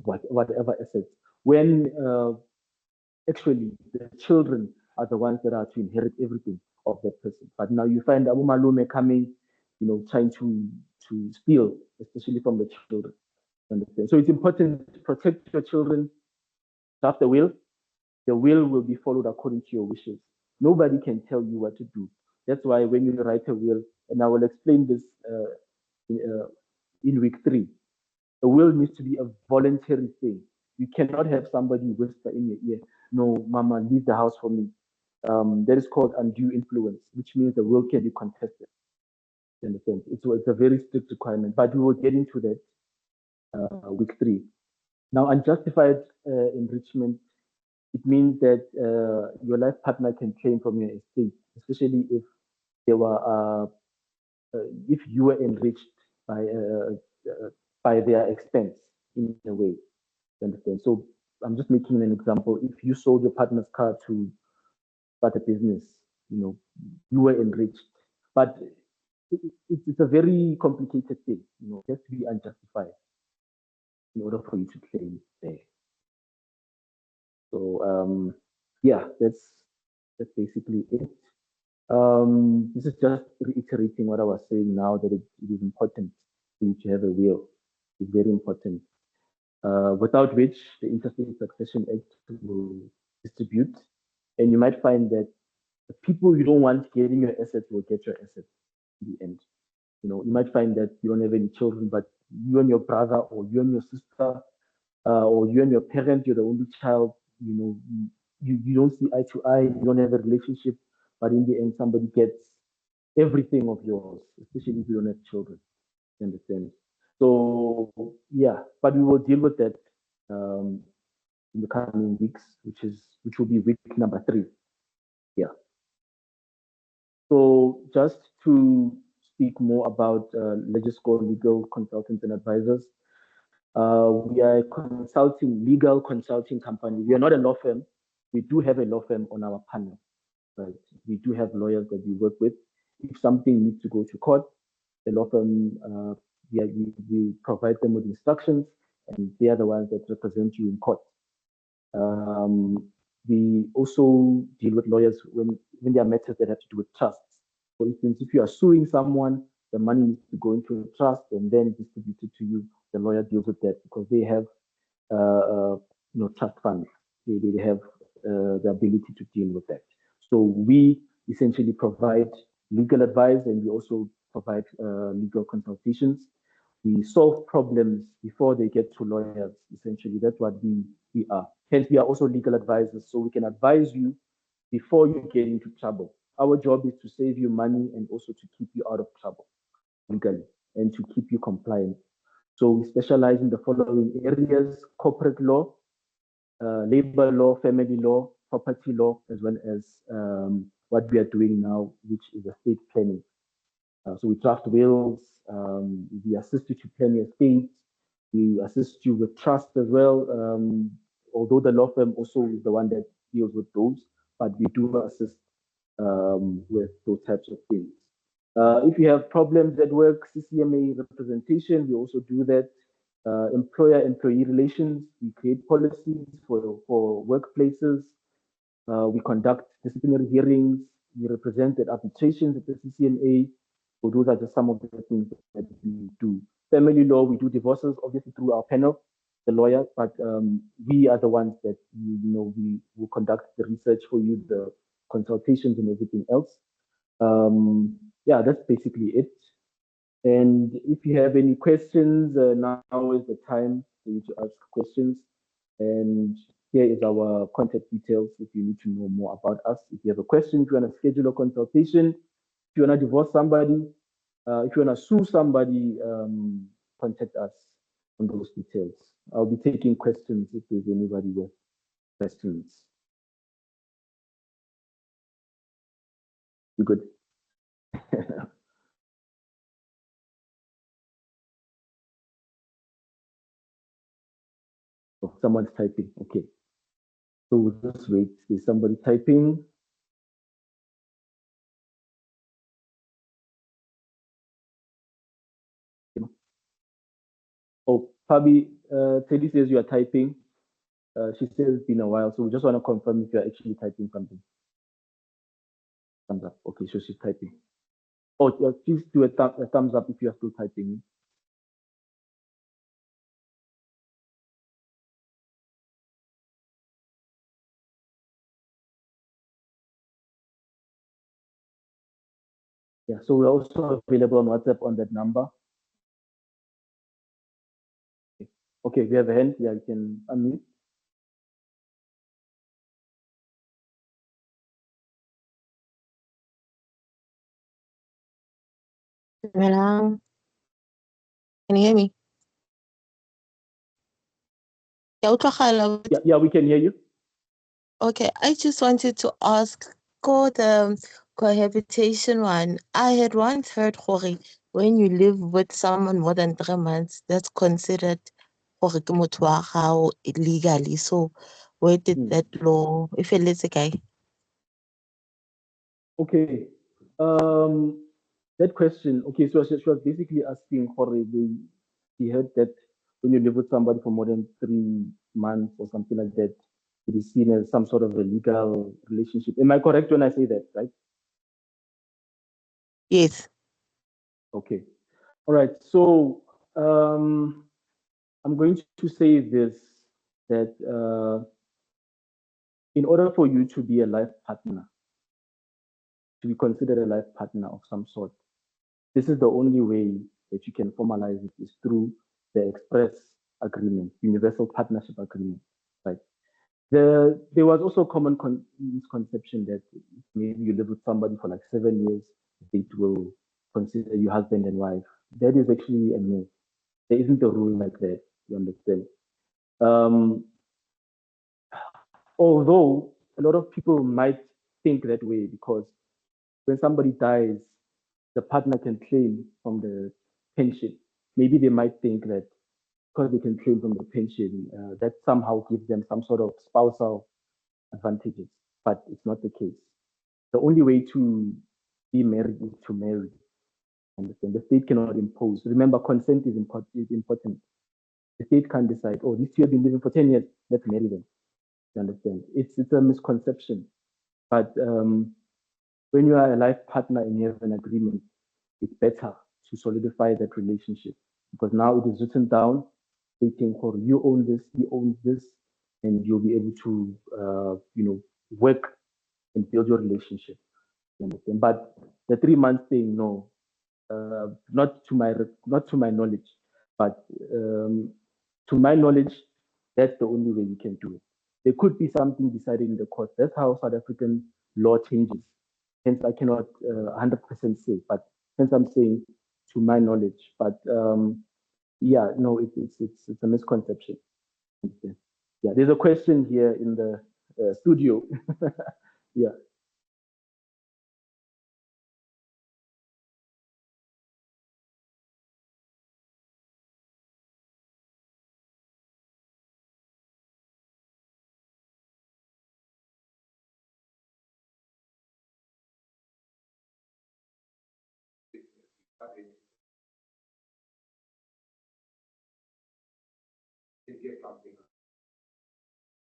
whatever assets. When actually the children are the ones that are to inherit everything of that person. But now you find Abu Malume coming, trying to steal, especially from the children. Understand? So it's important to protect your children. Draft the will. The will be followed according to your wishes. Nobody can tell you what to do. That's why when you write a will, and I will explain this in week 3, a will needs to be a voluntary thing. You cannot have somebody whisper in your ear, no, mama, leave the house for me. That is called undue influence, which means the will can be contested. You understand? It's a very strict requirement, but we will get into that week 3. Now, unjustified enrichment, it means that your life partner can claim from your estate, especially if they were, if you were enriched by their expense in a way. You understand? So I'm just making an example. If you sold your partner's car to start a business, you were enriched, but it's a very complicated thing. It has to be unjustified in order for you to claim there. So yeah, that's basically it. This is just reiterating what I was saying now that it is important for you to have a will. It's very important. Without which the Interstate Succession Act will distribute. And you might find that the people you don't want getting your assets will get your assets in the end. You might find that you don't have any children, but you and your brother or you and your sister or you and your parent, you're the only child, you don't see eye to eye, you don't have a relationship, but in the end, somebody gets everything of yours, especially if you don't have children. You understand? So, yeah, but we will deal with that in the coming weeks, which will be week number 3. Yeah. So, just to speak more about Legiscore Legal Consultants and Advisors, we are a legal consulting company. We are not a law firm. We do have a law firm on our panel. Right? We do have lawyers that we work with. If something needs to go to court, the law firm, we provide them with instructions, and they are the ones that represent you in court. We also deal with lawyers when there are matters that have to do with trusts. For instance, if you are suing someone, the money needs to go into a trust and then distributed to you. The lawyer deals with that because they have, trust funds. They have the ability to deal with that. So we essentially provide legal advice and we also provide legal consultations. We solve problems before they get to lawyers. Essentially, that's what we are. Hence, we are also legal advisors, so we can advise you before you get into trouble. Our job is to save you money and also to keep you out of trouble legally and to keep you compliant. So we specialize in the following areas: corporate law, labor law, family law, property law, as well as what we are doing now, which is estate planning. So we draft wills, we assist you to plan your estate, we assist you with trust as well. Although the law firm also is the one that deals with those, but we do assist with those types of things. If you have problems at work, CCMA representation, we also do that. Employer-employee relations, we create policies for workplaces. We conduct disciplinary hearings. We represent at arbitrations at the CCMA. So those are just some of the things that we do. Family law, we do divorces, obviously through our panel, the lawyers, but we are the ones that, we will conduct the research for you, the consultations and everything else. Yeah, that's basically it. And if you have any questions, now is the time for you to ask questions. And here is our contact details if you need to know more about us. If you have a question, if you want to schedule a consultation, if you want to divorce somebody, if you want to sue somebody, contact us on those details. I'll be taking questions if there's anybody with questions. You good? Oh, someone's typing. Okay. So we'll just wait. There's somebody typing. Oh, Fabi, Teddy says you are typing. She says it's been a while, so we just want to confirm if you're actually typing something. Thumbs up. Okay, so she's typing. Oh, yeah, please do a thumbs up if you are still typing. Yeah, so we're also available on WhatsApp on that number. Okay, we have a hand. Yeah, you can unmute. Hello. Can you hear me? Yeah, we can hear you. Okay, I just wanted to ask, go the cohabitation one. I had once heard, Hori, when you live with someone more than 3 months, that's considered Hori ke motho wa gago illegally. So where did that law, if it is a guy? Okay. That question. Okay, so she was basically asking Hori, she heard that when you live with somebody for more than 3 months or something like that, it is seen as some sort of a legal relationship. Am I correct when I say that, right? Yes. Okay. All right. So I'm going to say this, that in order for you to be a life partner, to be considered a life partner of some sort, this is the only way that you can formalize it is through the express agreement, universal partnership agreement, right? There was also a common misconception that maybe you live with somebody for like 7 years, it will consider you husband and wife. That is actually a myth. There isn't a rule like that. You understand? Um, although a lot of people might think that way because when somebody dies, the partner can claim from the pension. Maybe they might think that because they can claim from the pension, that somehow gives them some sort of spousal advantages, but it's not the case. The only way to be married is to marry. Understand? The state cannot impose. Remember, consent is important. The state can't decide, oh, these two have been living for 10 years, let's marry them. You understand? It's a misconception. But when you are a life partner and you have an agreement, it's better to solidify that relationship because now it is written down, stating, "For you own this, he owns this," and you'll be able to, work and build your relationship. You understand? But the 3 months thing, no, not to my knowledge, but to my knowledge, that's the only way you can do it. There could be something decided in the court. That's how South African law changes. Hence, I cannot 100% say, but hence I'm saying to my knowledge. But yeah, no, it's a misconception. Yeah, there's a question here in the studio. Yeah.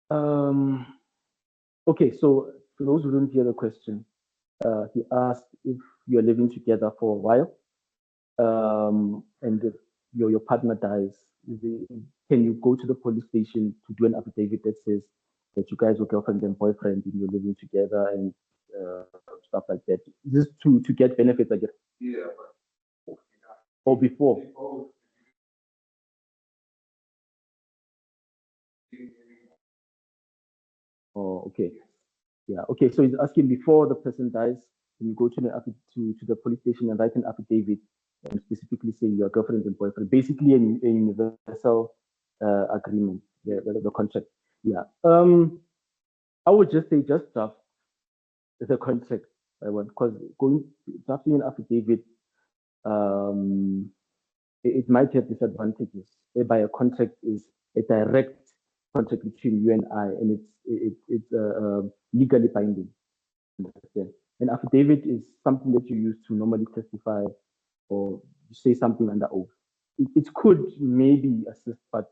Um, okay, so for those who didn't hear the question, he asked if you're living together for a while, and if your partner dies, can you go to the police station to do an affidavit that says that you guys are girlfriend and boyfriend and you're living together and stuff like that? Just to get benefits, I guess. Yeah. Or before. Oh, okay. Yeah. Okay. So he's asking before the person dies, can you go to the police station and write an affidavit and specifically say your girlfriend and boyfriend, basically a universal agreement, the contract. Yeah. I would just say just draft the contract. I want because going drafting an affidavit, um, it might have disadvantages. Whereby a contract is a direct contract between you and I, and it's legally binding. Understand? An affidavit is something that you use to normally testify or say something under oath. It could maybe assist, but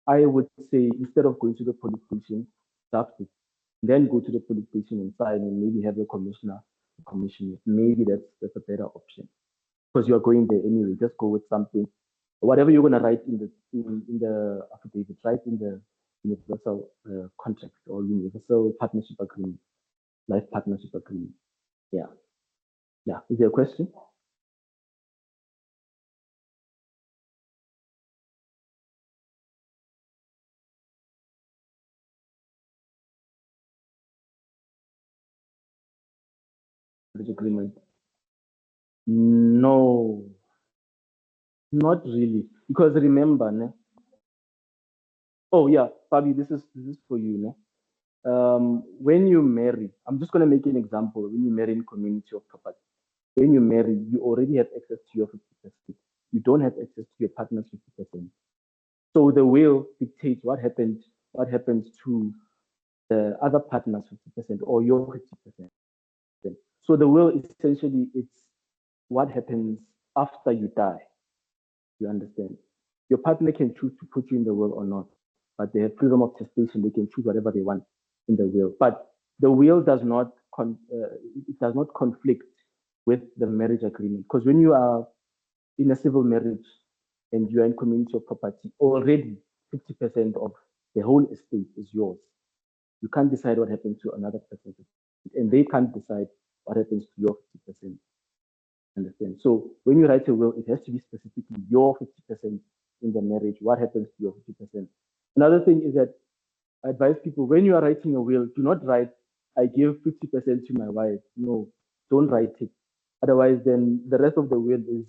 I would say instead of going to the police station, draft it, then go to the police station and sign and maybe have the commissioner commission it. Maybe that's a better option because you're going there anyway. Just go with something, whatever you're gonna write in the affidavit, write in the universal contract or universal partnership agreement, life partnership agreement. Yeah. Yeah. Is there a question? Marriage agreement? No, not really. Because remember, ne? Oh yeah, Fabi, this is for you, ne? When you marry, I'm just gonna make an example. When you marry in community of property, when you marry, you already have access to your 50%. You don't have access to your partner's 50%. So the will dictates what happens to the other partner's 50% or your 50%. So the will essentially it's what happens after you die. You understand? Your partner can choose to put you in the will or not, but they have freedom of testation. They can choose whatever they want in the will. But the will it does not conflict with the marriage agreement because when you are in a civil marriage and you are in community of property, already 50% of the whole estate is yours. You can't decide what happens to another person, and they can't decide what happens to your 50%. Understand? So when you write a will, it has to be specifically your 50% in the marriage. What happens to your 50%? Another thing is that I advise people when you are writing a will, do not write, I give 50% to my wife. No, don't write it. Otherwise, then the rest of the will is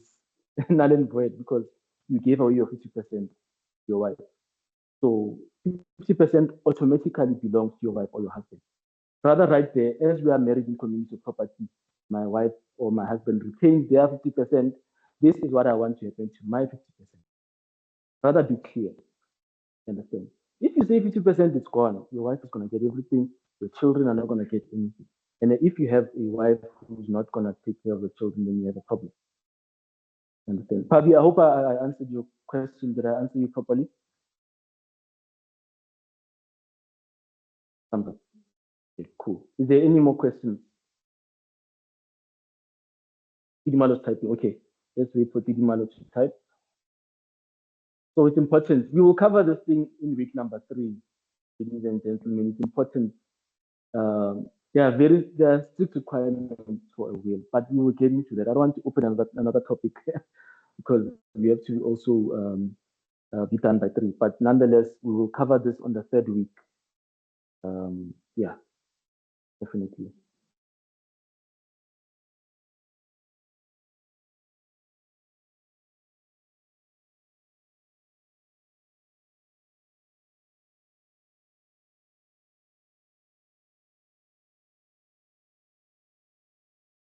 null and void because you gave away your 50% to your wife. So 50% automatically belongs to your wife or your husband. Rather, right there, as we are married in community property, my wife or my husband retains their 50%. This is what I want to happen to my 50%. Rather be clear. Understand? If you say 50% is gone, your wife is going to get everything, your children are not going to get anything. And if you have a wife who's not going to take care of the children, then you have a problem. Understand? Pavi, I hope I answered your question. Did I answer you properly? Thumbs up. Okay, cool. Is there any more questions? Tidimalo's typing. Okay, let's wait for Tidimalo to type. So it's important. We will cover this thing in week number 3, ladies and gentlemen. It's important. There are strict requirements for a will, but we will get into that. I don't want to open another topic because we have to also be done by 3. But nonetheless, we will cover this on the 3rd week. Yeah, definitely.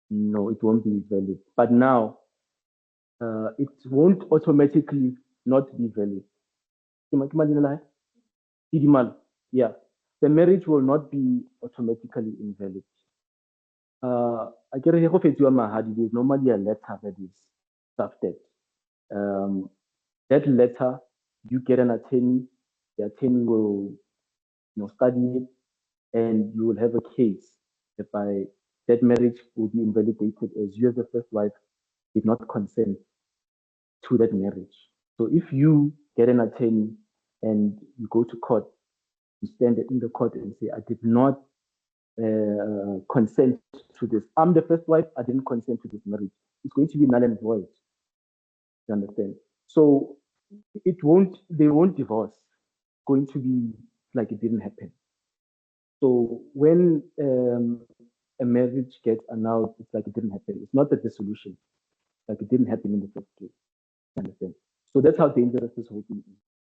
No, it won't be valid. But now, it won't automatically not be valid. Yeah, the marriage will not be automatically invalid. I get there's normally a letter that is drafted. That letter, you get an attorney, the attorney will study it, and you will have a case whereby that marriage will be invalidated as you as the first wife did not consent to that marriage. So if you get an attorney and you go to court, you stand in the court and say, I did not consent to this. I'm the first wife, I didn't consent to this marriage. It's going to be null and void. You understand? So they won't divorce. It's going to be like it didn't happen. So when a marriage gets annulled, it's like it didn't happen. It's not a dissolution. Like it didn't happen in the first place. You understand? So that's how dangerous this whole thing is.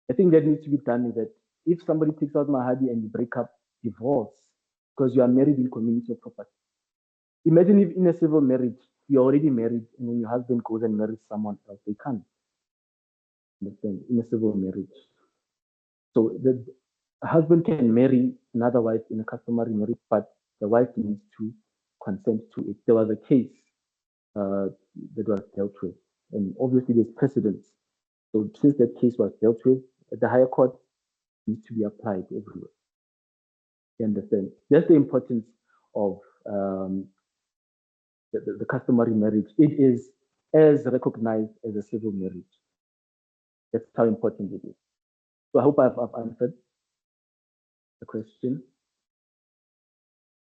I think that needs to be done is that if somebody takes out mahadi and you break up, divorce, because you are married in community of property. Imagine if in a civil marriage, you're already married and then your husband goes and marries someone else. They can't. Understand? In a civil marriage. So the husband can marry another wife in a customary marriage, but the wife needs to consent to it. There was a case that was dealt with, and obviously there's precedence. So since that case was dealt with, the higher court needs to be applied everywhere. You understand? That's the importance of the customary marriage. It is as recognized as a civil marriage. That's how important it is. So I hope I've answered the question.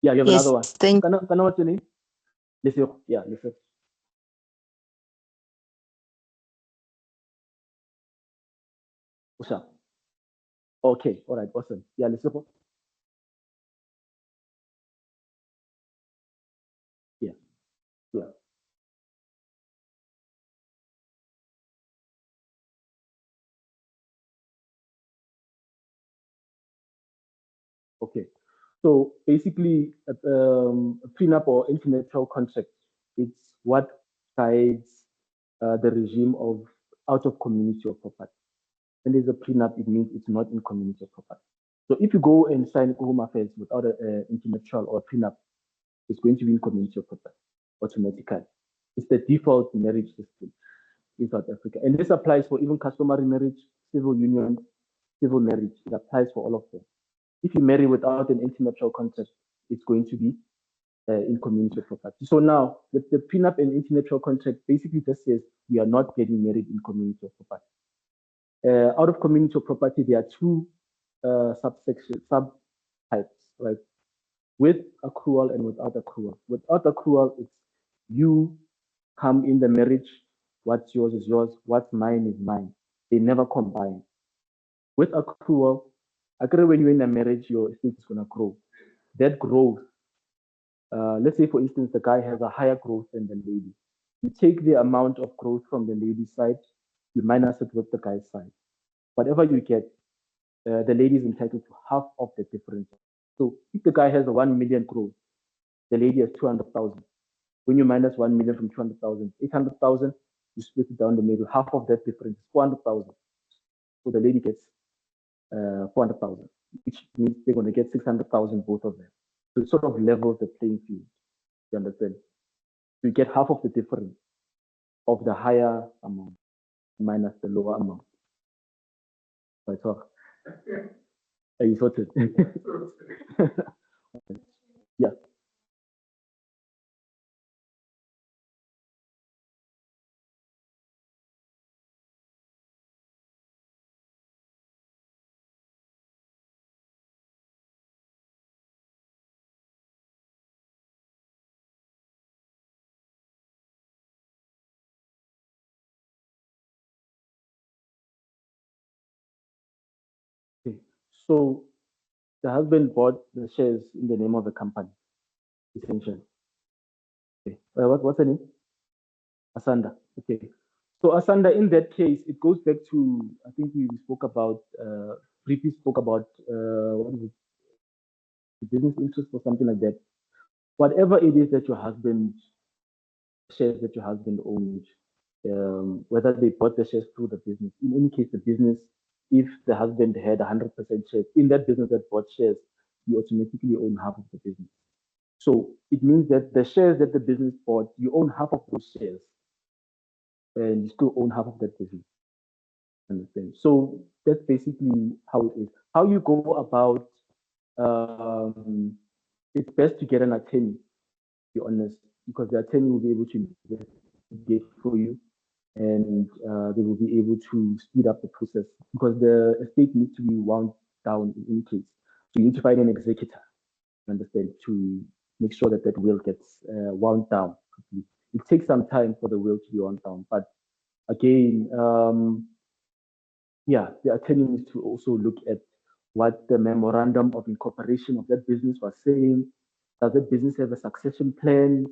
Yeah, you have Yes, another one. thank Can I what's your name? Listen. Yeah, listen. Usha. Okay, all right, awesome. Yeah, listen. Yeah, yeah. Okay. So basically, a prenup or international contract, it's what guides the regime of out of community of property. When there's a prenup, it means it's not in community of property. So if you go and sign home affairs without an international or a prenup, it's going to be in community of property automatically. It's the default marriage system in South Africa. And this applies for even customary marriage, civil union, civil marriage. It applies for all of them. If you marry without an international contract, it's going to be in community of property. So now the prenup and international contract basically just says we are not getting married in community of property. Out of community of property, there are 2 subtypes, right? With accrual and without accrual. Without accrual, it's you come in the marriage, what's yours is yours, what's mine is mine. They never combine. With accrual, actually when you're in a marriage, your estate is going to grow. That growth, let's say for instance, the guy has a higher growth than the lady. You take the amount of growth from the lady's side, you minus it with the guy's side. Whatever you get, the lady is entitled to half of the difference. So if the guy has a 1 million growth, the lady has 200,000. When you minus 1 million from 200,000, 800,000, you split it down the middle. Half of that difference is 400,000. So the lady gets 400,000, which means they're going to get 600,000, both of them. So it sort of levels the playing field. You understand? So you get half of the difference of the higher amount minus the lower amount. Right. So Are you sorted? Yeah. Okay. So the husband bought the shares in the name of the company, essentially. Okay. What's the name? Asanda. Okay. So Asanda, in that case, it goes back to, I think we spoke about, briefly spoke about, what is it, the business interest or something like that. Whatever it is that your husband, shares that your husband owned, whether they bought the shares through the business. In any case, the business, if the husband had 100% shares in that business that bought shares, you automatically own half of the business. So it means that the shares that the business bought, you own half of those shares and you still own half of that business. Understand? So that's basically how it is. How you go about, um, it's best to get an attorney, to be honest, because the attorney will be able to investigate for you and they will be able to speed up the process because the estate needs to be wound down in any case. So you need to find an executor, understand, to make sure that that will gets wound down. It takes some time for the will to be wound down, but again, yeah, the attorney needs to also look at what the memorandum of incorporation of that business was saying. Does that business have a succession plan?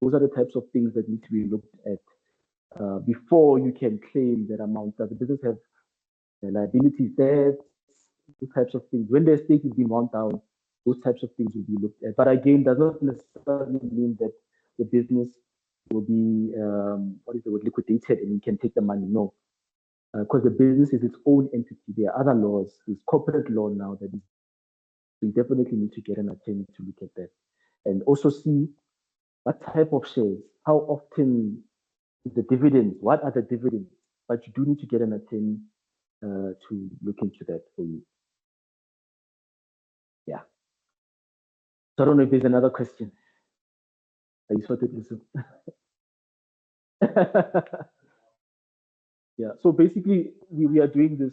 Those are the types of things that need to be looked at before you can claim that amount. Does the business have liabilities, debts, those types of things? When the estate is being wound down, those types of things will be looked at. But again, does not necessarily mean that the business will be what is the word, liquidated and you can take the money. No, because the business is its own entity. There are other laws. There's corporate law now that is. So you definitely need to get an attorney to look at that and also see what type of shares, how often the dividends, what are the dividends? But you do need to get an attorney to look into that for you. Yeah. So I don't know if there's another question. Are you sorted, Yusuf? Yeah. So basically, we are doing this.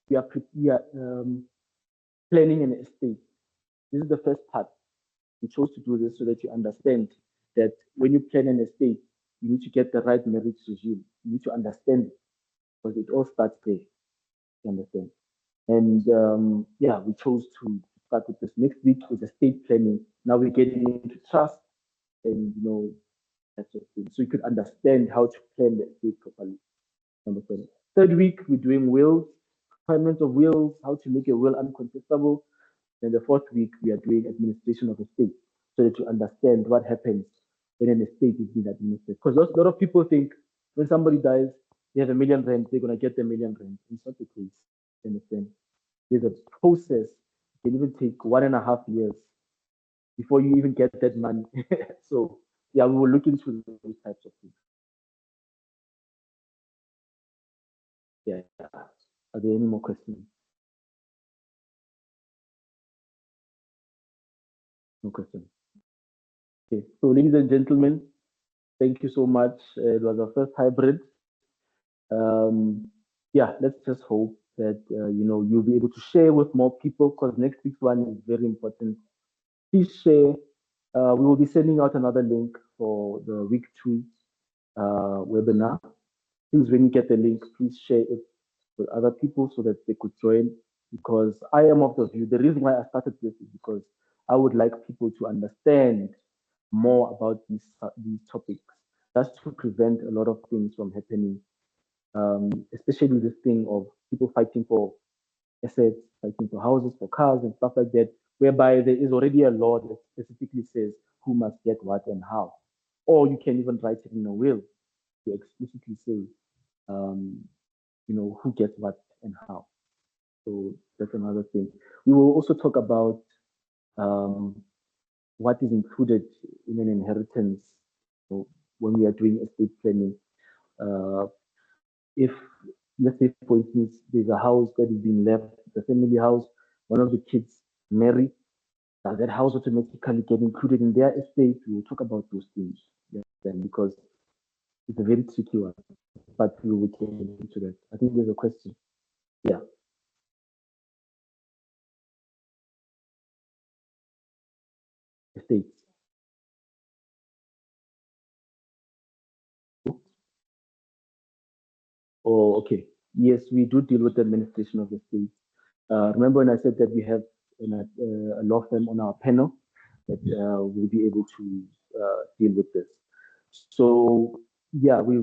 We are planning an estate. This is the first part. We chose to do this so that you understand that when you plan an estate, you need to get the right marriage regime. You need to understand it because it all starts there. You understand? And yeah, we chose to start with this. Next week is estate planning. Now we're getting into trust and that sort of thing. So you could understand how to plan the estate properly. Understand? Third week, we're doing wills, requirements of wills, how to make a will uncontestable. Then the fourth week, we are doing administration of estate so that you understand what happens when an estate is being administered. Because a lot of people think when somebody dies, they have R1,000,000, they're going to get the R1,000,000. It's not the case. You understand? There's a process. It can even take 1.5 years before you even get that money. So, yeah, we will look into those types of things. Yeah. Are there any more questions? No questions. Okay. So, ladies and gentlemen, thank you so much. It was our first hybrid. Yeah, let's just hope that you'll be able to share with more people because next week's one is very important. Please share. We will be sending out another link for the week 2 webinar. Please, when you get the link, please share it with other people so that they could join. Because I am of the view, the reason why I started this is because I would like people to understand more about these topics. That's to prevent a lot of things from happening, especially this thing of people fighting for assets, fighting for houses, for cars, and stuff like that, whereby there is already a law that specifically says who must get what and how. Or you can even write it in a will to explicitly say, um, who gets what and how. So that's another thing. We will also talk about um, what is included in an inheritance. So when we are doing estate planning, uh, if let's say for instance there's a house that is being left, the family house, one of the kids marry, does that house automatically get included in their estate? We will talk about those things then, because it's a very tricky one, but we will get into that. I think there's a question. Yeah. Estates. Oh, okay. Yes, we do deal with the administration of the state. Remember when I said that we have a law firm on our panel that will be able to deal with this. So yeah, we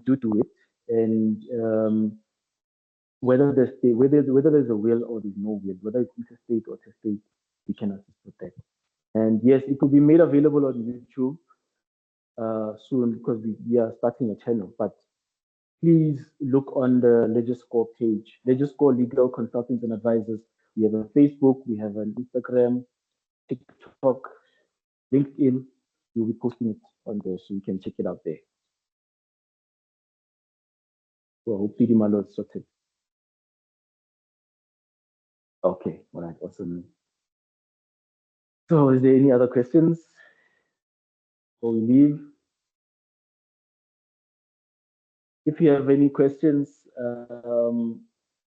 do it, and whether there's a will or there's no will, whether it's interstate or testate, we can assist with that. And yes, it will be made available on YouTube soon because we are starting a channel. But please look on the Legiscore page. Legiscore Legal Consultants and Advisors. We have a Facebook, we have an Instagram, TikTok, LinkedIn. We'll be posting it on there so you can check it out there. So hopefully the manual is sorted. Okay, all right, awesome. So is there any other questions before we leave? If you have any questions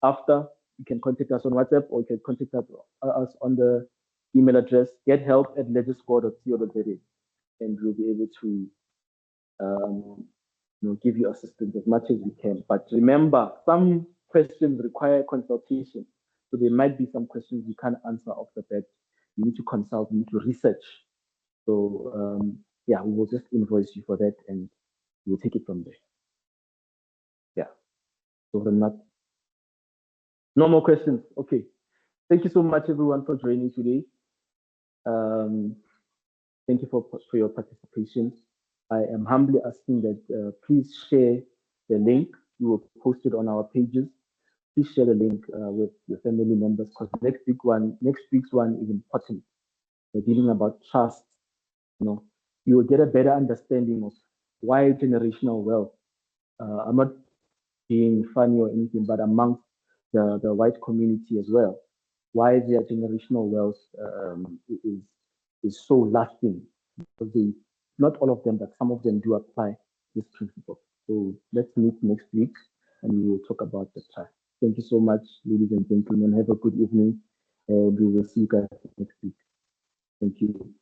after, you can contact us on WhatsApp or you can contact us on the email address gethelp@legiscore.co.za, and we'll be able to give you assistance as much as we can. But remember, some questions require consultation. So there might be some questions you can't answer off the bat. You need to consult, you need to research. So yeah, we will just invoice you for that and we'll take it from there. Yeah. So no more questions. Okay. Thank you so much, everyone, for joining today. Thank you for your participation. I am humbly asking that please share the link. We will post it on our pages. Please share the link with your family members because next week's one is important. We're dealing about trust. You will get a better understanding of why generational wealth. I'm not being funny or anything, but amongst the white community as well, why their generational wealth is so lasting. Because not all of them, but some of them do apply this principle. So let's meet next week and we will talk about the trust. Thank you so much, ladies and gentlemen. Have a good evening, and we will see you guys next week. Thank you.